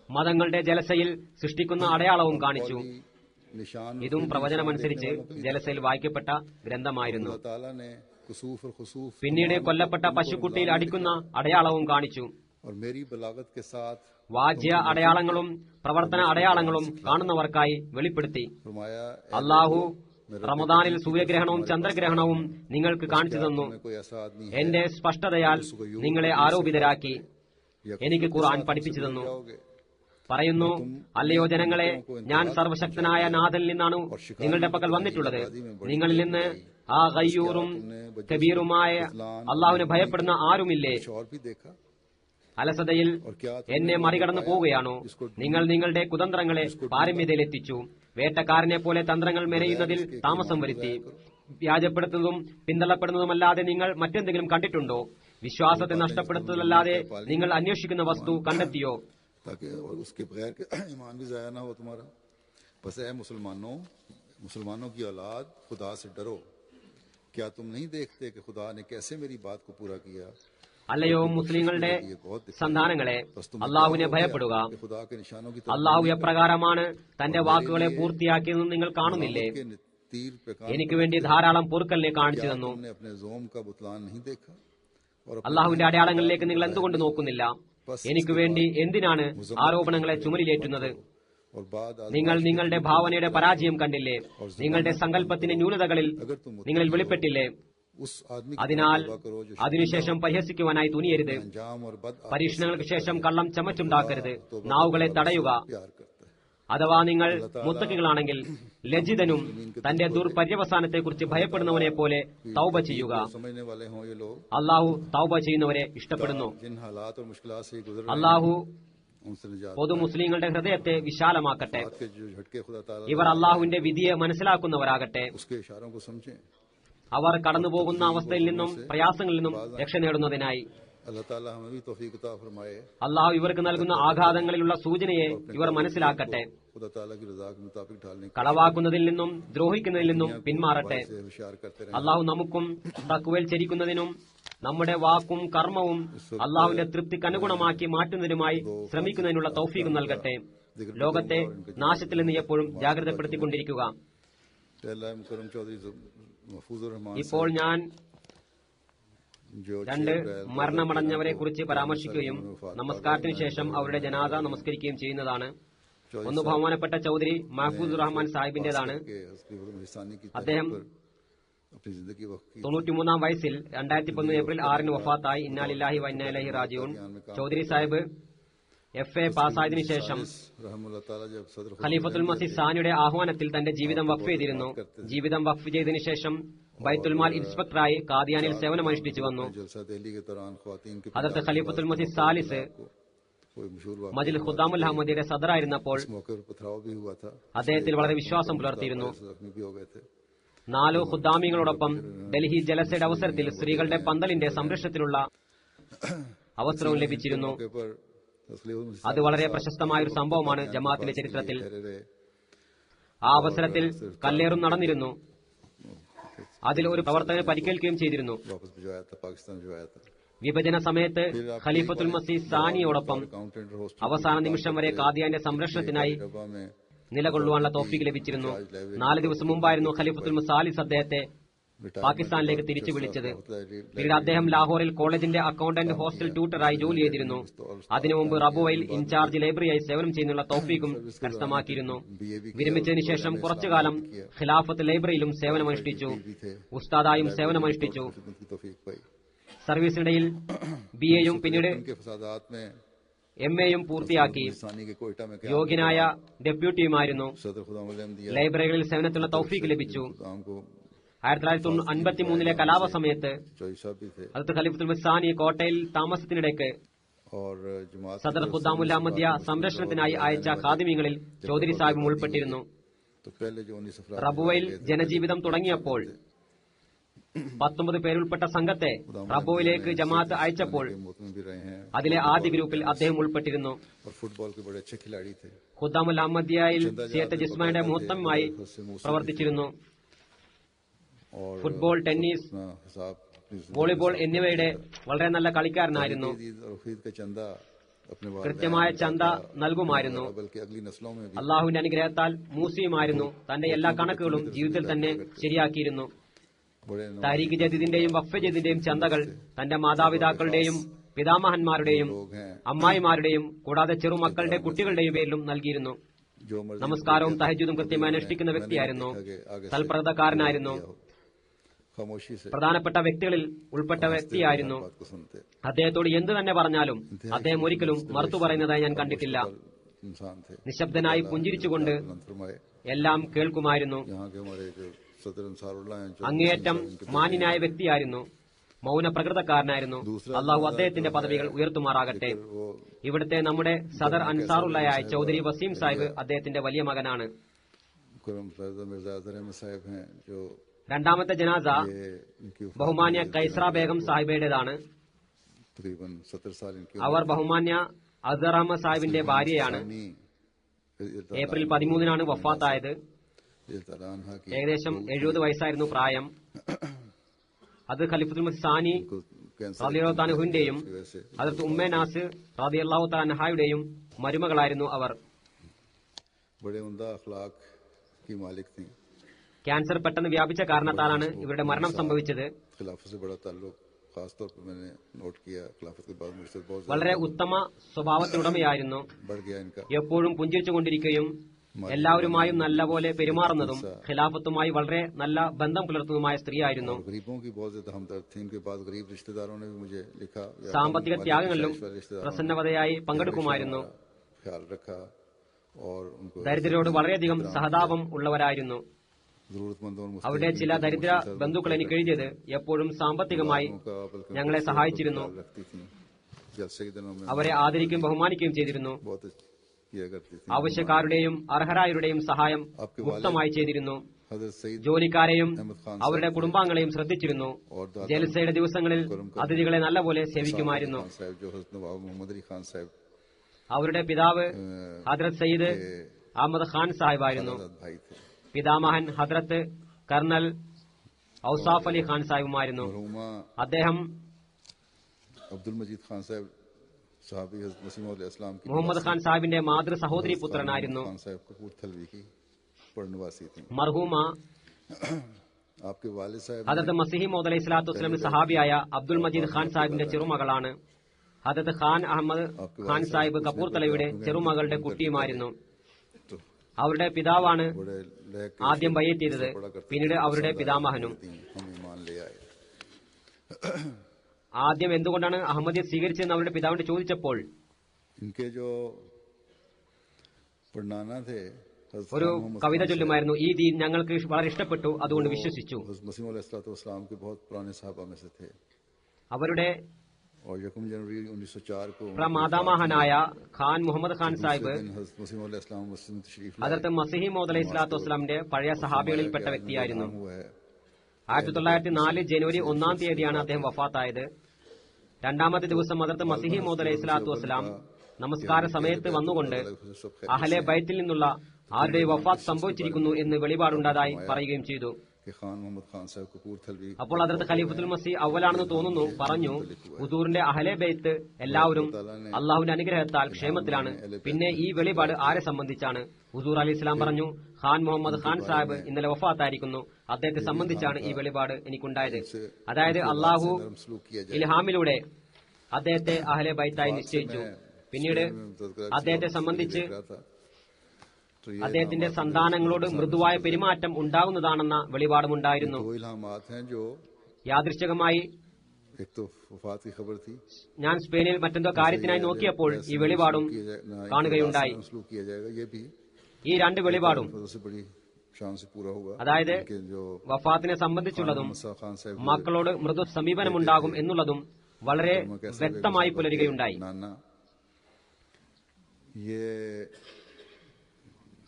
മതങ്ങളുടെ ജലസയിൽ സൃഷ്ടിക്കുന്ന അടയാളവും കാണിച്ചു. ഇതും പ്രവചനമനുസരിച്ച് ജലസയിൽ വായിക്കപ്പെട്ട ഗ്രന്ഥമായിരുന്നു. പിന്നീട് കൊല്ലപ്പെട്ട പശുക്കുട്ടിയിൽ അടിക്കുന്ന അടയാളവും കാണിച്ചു. വാജ്യ അടയാളങ്ങളും പ്രവർത്തന അടയാളങ്ങളും കാണുന്നവർക്കായി വെളിപ്പെടുത്തി. അള്ളാഹു റമദാനിൽ സൂര്യഗ്രഹണവും ചന്ദ്രഗ്രഹണവും നിങ്ങൾക്ക് കാണിച്ചു തന്നു. എന്റെ സ്പഷ്ടതയാൽ നിങ്ങളെ ആരോപിതരാക്കി. എനിക്ക് ഖുർആൻ പഠിപ്പിച്ചു തന്നു. പറയുന്നു, അല്ലയോ ജനങ്ങളെ, ഞാൻ സർവശക്തനായ നാഥനിൽ നിന്നാണ് നിങ്ങളുടെ പക്കൽ വന്നിട്ടുള്ളത്. നിങ്ങളിൽ നിന്ന് ആ ഗയ്യൂറും കബീറുമായ അള്ളാഹുവിനെ ഭയപ്പെടുന്ന ആരുമില്ലേ? അലസതയിൽ എന്നെ മറികടന്നു പോവുകയാണോ? നിങ്ങൾ നിങ്ങളുടെ കുതന്ത്രങ്ങളെ പാരമ്യതയിലെത്തിച്ചു. വേട്ടക്കാരനെ പോലെ തന്ത്രങ്ങൾ മെനയുന്നതിൽ താമസം വരുത്തി. വ്യാജപ്പെടുത്തുന്നതും പിന്തള്ളപ്പെടുന്നതുമല്ലാതെ നിങ്ങൾ മറ്റെന്തെങ്കിലും കണ്ടിട്ടുണ്ടോ? വിശ്വാസത്തെ നഷ്ടപ്പെടുത്തുന്നതല്ലാതെ നിങ്ങൾ അന്വേഷിക്കുന്ന വസ്തു കണ്ടെത്തിയോ? मुसलमानों की औलाद खुदा से डरो, क्या तुम नहीं देखते कि खुदा ने कैसे मेरी बात को पूरा किया। അല്ലയോ മുസ്ലിങ്ങളുടെ സന്താനങ്ങളെ, അള്ളാഹുവിനെ ഭയപ്പെടുക. അള്ളാഹു എപ്രകാരമാണ് തന്റെ വാക്കുകളെ പൂർത്തിയാക്കിയതെന്ന് നിങ്ങൾ കാണുന്നില്ലേ? എനിക്ക് വേണ്ടി ധാരാളം പൊറുക്കലിനെ കാണിച്ചു തന്നു. അള്ളാഹുവിന്റെ അടയാളങ്ങളിലേക്ക് നിങ്ങൾ എന്തുകൊണ്ട് നോക്കുന്നില്ല? എനിക്ക് വേണ്ടി എന്തിനാണ് ആരോപണങ്ങളെ ചുമലിലേറ്റുന്നത്? നിങ്ങൾ നിങ്ങളുടെ ഭാവനയുടെ പരാജയം കണ്ടില്ലേ? നിങ്ങളുടെ സങ്കല്പത്തിന്റെ ന്യൂനതകളിൽ നിങ്ങളിൽ വെളിപ്പെട്ടില്ലേ? അതിനാൽ അതിനുശേഷം പരിഹസിക്കുവാനായി തുനിയരുത്. പരീക്ഷണങ്ങൾക്ക് ശേഷം കള്ളം ചമച്ചുണ്ടാക്കരുത്. നാവുകളെ തടയുക. അഥവാ നിങ്ങൾ മുത്തക്കികളാണെങ്കിൽ ലജ്ജിതനും തന്റെ ദുർപര്യവസാനത്തെക്കുറിച്ച് ഭയപ്പെടുന്നവനെ പോലെ തൗബ ചെയ്യുക. അള്ളാഹു തൗബ ചെയ്യുന്നവരെ ഇഷ്ടപ്പെടുന്നു. അള്ളാഹു പൊതു മുസ്ലിങ്ങളുടെ ഹൃദയത്തെ വിശാലമാക്കട്ടെ. ഇവർ അള്ളാഹുവിന്റെ വിധിയെ മനസ്സിലാക്കുന്നവരാകട്ടെ. അവർ കടന്നുപോകുന്ന അവസ്ഥയിൽ നിന്നും പ്രയാസങ്ങളിൽ നിന്നും രക്ഷ നേടുന്നതിനായി അള്ളാഹു ഇവർക്ക് നൽകുന്ന ആഘാതങ്ങളിലുള്ള സൂചനയെ ഇവർ മനസ്സിലാക്കട്ടെ. കളവാക്കുന്നതിൽ നിന്നും ദ്രോഹിക്കുന്നതിൽ നിന്നും പിന്മാറട്ടെ. അള്ളാഹു നമുക്കും തഖ്വയിൽ ചരിക്കുന്നതിനും നമ്മുടെ വാക്കും കർമ്മവും അള്ളാഹുവിന്റെ തൃപ്തിക്ക് അനുഗുണമാക്കി മാറ്റുന്നതിനുമായി ശ്രമിക്കുന്നതിനുള്ള തൗഫീഖ് നൽകട്ടെ. ലോകത്തെ നാശത്തിൽ നിന്ന് എപ്പോഴും ജാഗ്രതപ്പെടുത്തിക്കൊണ്ടിരിക്കുക. ഇപ്പോൾ ഞാൻ രണ്ട് മരണമടഞ്ഞവരെ കുറിച്ച് പരാമർശിക്കുകയും നമസ്കാരത്തിനു ശേഷം അവരുടെ ജനാസ നമസ്കരിക്കുകയും ചെയ്യുന്നതാണ്. ഒന്ന് ബഹുമാനപ്പെട്ട ചൌധരി മഹഫൂസ് റഹ്മാൻ സാഹിബിന്റേതാണ്. അദ്ദേഹം 93 വയസ്സിൽ 2011 ഏപ്രിൽ 6 വഫാത്തായി. ഇന്നാ ലില്ലാഹി വ ഇന്നാ ഇലൈഹി റാജിഊൻ. ചൌധരി സാഹിബ് FA പാസ്സായതിനു ശേഷം ഖലീഫത്തുൽ മസീഹ് സാനിയുടെ ആഹ്വാനത്തിൽ തന്റെ ജീവിതം വഖഫ് ചെയ്തിരുന്നു. ജീവിതം വഖഫ് ചെയ്തതിനു ശേഷം ബൈത്തുൽമാൽ ഇൻസ്പെക്ടറായി കാദിയാനിൽ സേവനമനുഷ്ഠിച്ചു വന്നു. ഹദരത്ത് ഖലീഫത്തുൽ മസീഹ് സാലിസ് മജ്ലിസ് ഖുദ്ദാമുൽ അഹമ്മദിയുടെ സദറായിരുന്നപ്പോൾ അദ്ദേഹത്തിൽ വളരെ വിശ്വാസം പുലർത്തിയിരുന്നു. 4 ഖുദ്ദാമികളോടൊപ്പം ഡൽഹി ജലസയുടെ അവസരത്തിൽ സ്ത്രീകളുടെ പന്തലിന്റെ സംരക്ഷണത്തിലുള്ള അവസരവും ലഭിച്ചിരുന്നു. അത് വളരെ പ്രശസ്തമായ ഒരു സംഭവമാണ് ജമാഅത്തിന്റെ ചരിത്രത്തിൽ. ആ അവസരത്തിൽ കല്ലേറും നടന്നിരുന്നു. അതിൽ ഒരു പ്രവർത്തകന് പരിക്കേൽക്കുകയും ചെയ്തിരുന്നു. വിഭജന സമയത്ത് ഖലീഫത്തുൽ മസീഹ് സാനിയോടൊപ്പം അവസാന നിമിഷം വരെ കാദിയാന്റെ സംരക്ഷണത്തിനായി നിലകൊള്ളുവാനുള്ള തൗഫീഖ് ലഭിച്ചിരുന്നു. 4 ദിവസം മുമ്പായിരുന്നു ഖലീഫത്തുൽ മസീഹ് സാലിസ് അദ്ദേഹത്തെ പാകിസ്ഥാനിലേക്ക് തിരിച്ചു വിളിച്ചത്. പിന്നീട് അദ്ദേഹം ലാഹോറിൽ കോളേജിന്റെ അക്കൌണ്ടന്റ് ഹോസ്റ്റൽ ട്യൂട്ടറായി ജോലി ചെയ്തിരുന്നു. അതിനുമുമ്പ് റബുവയിൽ ഇൻചാർജ് ലൈബ്രറിയായി സേവനം ചെയ്യുന്നുള്ള തൗഫീഖും കരസ്ഥമാക്കിയിരുന്നു. വിരമിച്ചതിനു ശേഷം കുറച്ചുകാലം ഖിലാഫത്ത് ലൈബ്രറിയിലും സേവനമനുഷ്ഠിച്ചു. ഉസ്താദായും സേവനമനുഷ്ഠിച്ചു. സർവീസിനിടയിൽ BA യും പിന്നീട് MA യും പൂർത്തിയാക്കി. യോഗ്യനായ ഡെപ്യൂട്ടിയുമായിരുന്നു. ലൈബ്രറികളിൽ സേവനത്തിനുള്ള തൗഫീഖ് ലഭിച്ചു. 1953 കലാപ സമയത്ത് ഹദരത്ത് ഖലീഫത്തുൽ മസീഹ് സാനി കോട്ടയിൽ താമസത്തിനിടയ്ക്ക് സദർ ഖുദ്ദാമുൽ അഹമ്മദിയ സംരക്ഷണത്തിനായി അയച്ച ഖാദിമീങ്ങളിൽ ചൗധരി സാഹിബും ഉൾപ്പെട്ടിരുന്നു. റബുവയിൽ ജനജീവിതം തുടങ്ങിയപ്പോൾ 19 പേരുൾപ്പെട്ട സംഘത്തെ റബുവിലേക്ക് ജമാഅത്ത് അയച്ചപ്പോൾ അതിലെ ആദ്യ ഗ്രൂപ്പിൽ അദ്ദേഹം ഉൾപ്പെട്ടിരുന്നു. ഖുദ്ദാമുൽ അഹമ്മദിയയിൽ സിയത്ത് ജിസ്മയുടെ മുഹത്തമായി പ്രവർത്തിച്ചിരുന്നു. ഫുട്ബോൾ, ടെന്നീസ്, വോളിബോൾ എന്നിവയുടെ വളരെ നല്ല കളിക്കാരനായിരുന്നു. കൃത്യമായ ചന്ത നൽകുമായിരുന്നു. അള്ളാഹുവിന്റെ അനുഗ്രഹത്താൽ മൂസിയുമായിരുന്നു. തന്റെ എല്ലാ കണക്കുകളും ജീവിതത്തിൽ തന്നെ ശരിയാക്കിയിരുന്നു. താരീഖ് ജദീദിന്റെയും വഖഫ് ജദീദിന്റെയും ചന്തകൾ തന്റെ മാതാപിതാക്കളുടെയും പിതാമഹന്മാരുടെയും അമ്മായിമാരുടെയും കൂടാതെ ചെറുമക്കളുടെ കുട്ടികളുടെയും പേരിലും നൽകിയിരുന്നു. നമസ്കാരവും തഹജ്ജുദും കൃത്യമായി അനുഷ്ഠിക്കുന്ന വ്യക്തിയായിരുന്നു. തൽപ്രദക്കാരനായിരുന്നു. പ്രധാനപ്പെട്ട വ്യക്തികളിൽ ഉൾപ്പെട്ട വ്യക്തിയായിരുന്നു. അദ്ദേഹത്തോട് എന്തു തന്നെ പറഞ്ഞാലും അദ്ദേഹം ഒരിക്കലും മറുത്തു പറയുന്നതായി ഞാൻ കണ്ടിട്ടില്ല. നിശബ്ദനായി പുഞ്ചിരിച്ചുകൊണ്ട് എല്ലാം കേൾക്കുമായിരുന്നു. അങ്ങേയറ്റം മാന്യനായ വ്യക്തിയായിരുന്നു. മൗനപ്രകൃതക്കാരനായിരുന്നു. അള്ളാഹു അദ്ദേഹത്തിന്റെ പദവികൾ ഉയർത്തുമാറാകട്ടെ. ഇവിടുത്തെ നമ്മുടെ സദർ അൻസാറുള്ളയായ ചൌധരി വസീം സാഹിബ് അദ്ദേഹത്തിന്റെ വലിയ മകനാണ്. രണ്ടാമത്തെ ജനാസ ബഹുമാന്യ കൈസ്ര ബേഗം സാഹിബയുടേതാണ്. അവർ ബഹുമാന്യ അസർ അഹമ്മദ് സാഹിബിന്റെ ഭാര്യയാണ്. ഏപ്രിൽ 13 വഫാത്തായത്. ഏകദേശം 70 വയസ്സായിരുന്നു പ്രായം. അത് ഖലീഫത്തുൽ മസീഹ് സാനി റളിയല്ലാഹു തആല അൻഹുവിന്റെയും ഹദരത്ത് ഉമ്മേ നാസ് റളിയല്ലാഹു തആല അൻഹയുടെയും മരുമകളായിരുന്നു അവർ. ക്യാൻസർ പെട്ടെന്ന് വ്യാപിച്ച കാരണത്താലാണ് ഇവരുടെ മരണം സംഭവിച്ചത്. വളരെ ഉത്തമ സ്വഭാവത്തിനുടമയായിരുന്നു. എപ്പോഴും പുഞ്ചിരിച്ചുകൊണ്ടിരിക്കുകയും എല്ലാവരുമായും നല്ലപോലെ പെരുമാറുന്നതും ഖിലാഫത്തുമായി വളരെ നല്ല ബന്ധം പുലർത്തുന്നതുമായ സ്ത്രീയായിരുന്നു. സാമ്പത്തിക ത്യാഗങ്ങളിലും പ്രസന്നവതയായി പങ്കെടുക്കുമായിരുന്നു. ദരിദ്രരോട് വളരെയധികം സഹതാപം ഉള്ളവരായിരുന്നു. അവിടെ ചില ദരിദ്ര ബന്ധുക്കൾ എനിക്ക് എഴുതിയത് എപ്പോഴും സാമ്പത്തികമായി ഞങ്ങളെ സഹായിച്ചിരുന്നു, അവരെ ആദരിക്കുകയും ബഹുമാനിക്കുകയും ചെയ്തിരുന്നു. ആവശ്യക്കാരുടെയും അർഹരായവരുടെയും സഹായം മുക്തമായി ചെയ്തിരുന്നു. ജോലിക്കാരെയും അവരുടെ കുടുംബാംഗങ്ങളെയും ശ്രദ്ധിച്ചിരുന്നു. ജൽസയുടെ ദിവസങ്ങളിൽ അതിഥികളെ നല്ലപോലെ സേവിക്കുമായിരുന്നു. അവരുടെ പിതാവ് ഹദ്രത്ത് സയ്യിദ് അഹമ്മദ് ഖാൻ സാഹിബായിരുന്നു. പിതാമഹൻ ഹദ്രത്ത് കർണൽ ഔസാഫ് അലി ഖാൻ സാഹിബുമായിരുന്നു. അദ്ദേഹം മുഹമ്മദ് ഖാൻ സാഹിബിന്റെ മാതൃ സഹോദരി പുത്രനായിരുന്നു. മർഹൂമ ഹദരത്ത് മസീഹി മൗദ് അലൈഹി സ്വലാത്തു വസ്സലാമിന്റെ സഹാബിയായ അബ്ദുൽ മജീദ് ഖാൻ സാഹിബിന്റെ ചെറുമകളാണ്. ഹദരത്ത് ഖാൻ അഹമ്മദ് ഖാൻ സാഹിബ് കപൂർത്തലയുടെ ചെറുമകളുടെ കുട്ടിയുമായിരുന്നു. അവരുടെ പിതാവാണ് ആദ്യം ബൈഅത്ത് ചെയ്തത്, പിന്നീട് അവരുടെ പിതാമഹനും. ആദ്യം എന്തുകൊണ്ടാണ് അഹമ്മദിയത്ത് സ്വീകരിച്ചതെന്ന് അവരുടെ പിതാവിനോട് ചോദിച്ചപ്പോൾ ഒരു കവിത ചൊല്ലുമായിരുന്നു, ഈ ദീൻ ഞങ്ങൾക്ക് വളരെ ഇഷ്ടപ്പെട്ടു, അതുകൊണ്ട് വിശ്വസിച്ചു. അവരുടെ മാതാമഹനായ ഖാൻ മുഹമ്മദ് ഖാൻ സാഹിബ് ഹദരത്ത് മസീഹി മൗദ് അലൈഹി സ്വലാത്തു വസ്സലാമിന്റെ പഴയ സഹാബികളിൽപ്പെട്ട വ്യക്തിയായിരുന്നു. 1904 ജനുവരി 1-ാം തീയതിയാണ് അദ്ദേഹം വഫാത്തായത്. രണ്ടാമത്തെ ദിവസം ഹദരത്ത് മസീഹി മൗദ് അലൈഹി സ്വലാത്തു വസ്സലാം നമസ്കാര സമയത്ത് വന്നുകൊണ്ട് അഹ്ലെ ബൈത്തിൽ നിന്നുള്ള ആരുടെ വഫാത്ത് സംഭവിച്ചിരിക്കുന്നു എന്ന് വെളിപാടുണ്ടായതായി പറയുകയും ചെയ്തു. അപ്പോൾ ഹദരത്ത് ഖലീഫത്തുൽ മസീഹ് അവലാണെന്ന് തോന്നുന്നു പറഞ്ഞു, ഹുദൂറിന്റെ അഹ്ലെ ബൈത്ത് എല്ലാവരും അള്ളാഹുവിന്റെ അനുഗ്രഹത്താൽ ക്ഷേമത്തിലാണ്. പിന്നെ ഈ വെളിപാട് ആരെ സംബന്ധിച്ചാണ്? ഹുദൂർ അലൈഹി ഇസ്ലാം പറഞ്ഞു, ഖാൻ മുഹമ്മദ് ഖാൻ സാഹിബ് ഇന്നലെ വഫാത്തായിരിക്കുന്നു, അദ്ദേഹത്തെ സംബന്ധിച്ചാണ് ഈ വെളിപാട് എനിക്കുണ്ടായത്. അതായത് അള്ളാഹു ഇൽഹാമിലൂടെ അദ്ദേഹത്തെ അഹ്ലെ ബൈത്തായി നിശ്ചയിച്ചു. പിന്നീട് അദ്ദേഹത്തെ സംബന്ധിച്ച് അദ്ദേഹത്തിന്റെ സന്താനങ്ങളോട് മൃദുവായ പെരുമാറ്റം ഉണ്ടാകുന്നതാണെന്ന വെളിപാടുമുണ്ടായിരുന്നു. യാദൃശ്ചികമായി ഞാൻ സ്പെയിനിൽ മറ്റെന്തോ കാര്യത്തിനായി നോക്കിയപ്പോൾ ഈ വെളിപാടും കാണുകയുണ്ടായി. ഈ രണ്ട് വെളിപാടും, അതായത് വഫാത്തിനെ സംബന്ധിച്ചുള്ളതും മക്കളോട് മൃദു സമീപനമുണ്ടാകും എന്നുള്ളതും വളരെ വ്യക്തമായി പുലരുകയുണ്ടായി.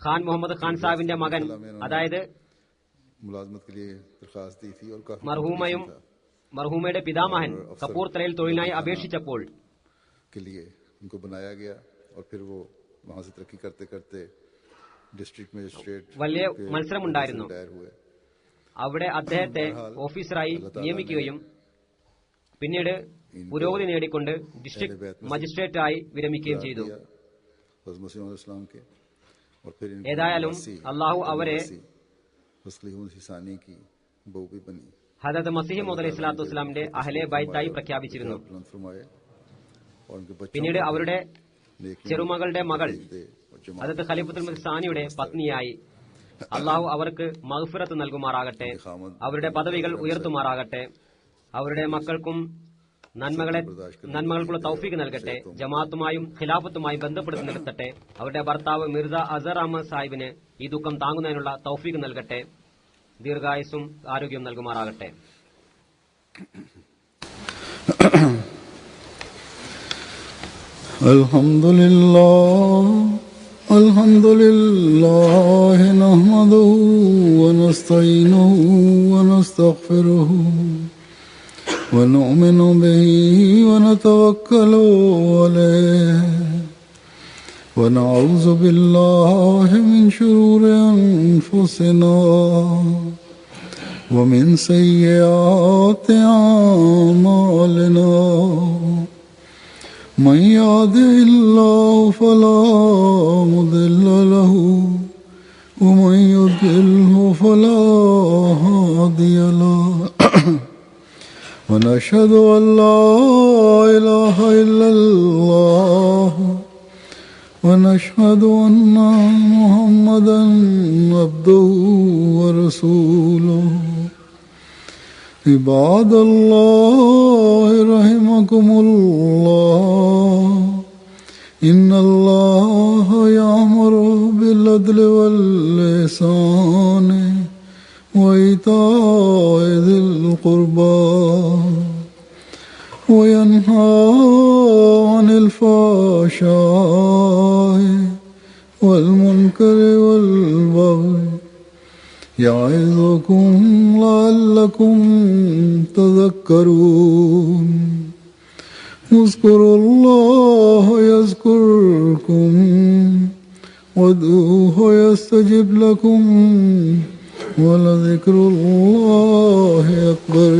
ഖാൻ മുഹമ്മദ് ഖാൻ സാഹിബിന്റെ മകൻ, അതായത് മർഹൂമയും മർഹൂമയുടെ പിതാമഹൻ കപൂർത്തലയിൽ തൊഴിലിനായി അപേക്ഷിച്ചപ്പോൾ വലിയ മത്സരമുണ്ടായിരുന്നു. അവിടെ അദ്ദേഹത്തെ ഓഫീസറായി നിയമിക്കുകയും പിന്നീട് പുരോഗതി നേടിക്കൊണ്ട് ഡിസ്ട്രിക്ട് മജിസ്ട്രേറ്റായി വിരമിക്കുകയും ചെയ്തു. ഏതായാലും അള്ളാഹു അവരെ ഹദരത്ത് മസീഹ് മൗദ് അലൈഹി സ്വലാത്തു വസ്സലാമിന്റെ അഹ്ലെ ബൈത്തായി പ്രഖ്യാപിച്ചിരുന്നു. പിന്നീട് അവരുടെ ചെറുമകളുടെ മകൾ ഹദരത്ത് ഖലീഫത്തുൽ മസീഹ് സാനിയുടെ പത്നിയായി. അള്ളാഹു അവർക്ക് മഗ്ഫിറത്ത് നൽകുമാറാകട്ടെ, അവരുടെ പദവികൾ ഉയർത്തുമാറാകട്ടെ, അവരുടെ മക്കൾക്കും നന്മകൾക്കുള്ള തൗഫീഖ് നൽകട്ടെ, ജമാഅത്തുമായും ഖിലാഫത്തുമായും ബന്ധപ്പെടുത്തി നിർത്തട്ടെ. അവരുടെ ഭർത്താവ് മിർസ അസർ അഹമ്മദ് സാഹിബിന് ഈ ദുഃഖം താങ്ങുന്നതിനുള്ള തൗഫീഖ് നൽകട്ടെ, ദീർഘായുസ്സും ആരോഗ്യവും നൽകുമാറാകട്ടെ. അൽഹംദുലില്ലാഹി നഹ്മദുഹു വനസ്തഈനുഹു വനസ്തഗ്ഫിറുഹു ونؤمن به ونتوكل عليه ونعوذ بالله من شرور أنفسنا ومن سيئات أعمالنا من يهده الله فلا مضل له ومن يضلل فلا هادي له ونشهد أن لا إله إلا الله ونشهد أن محمدا عبده ورسوله عباد الله رحمكم الله إن الله يأمر بالعدل والإحسان وإيتاء ذي القربى وينهى عن الفحشاء والمنكر والبغي يعظكم لعلكم تذكرون اذكروا الله يذكركم وادعوه يستجب لكم ولذكر الله أكبر.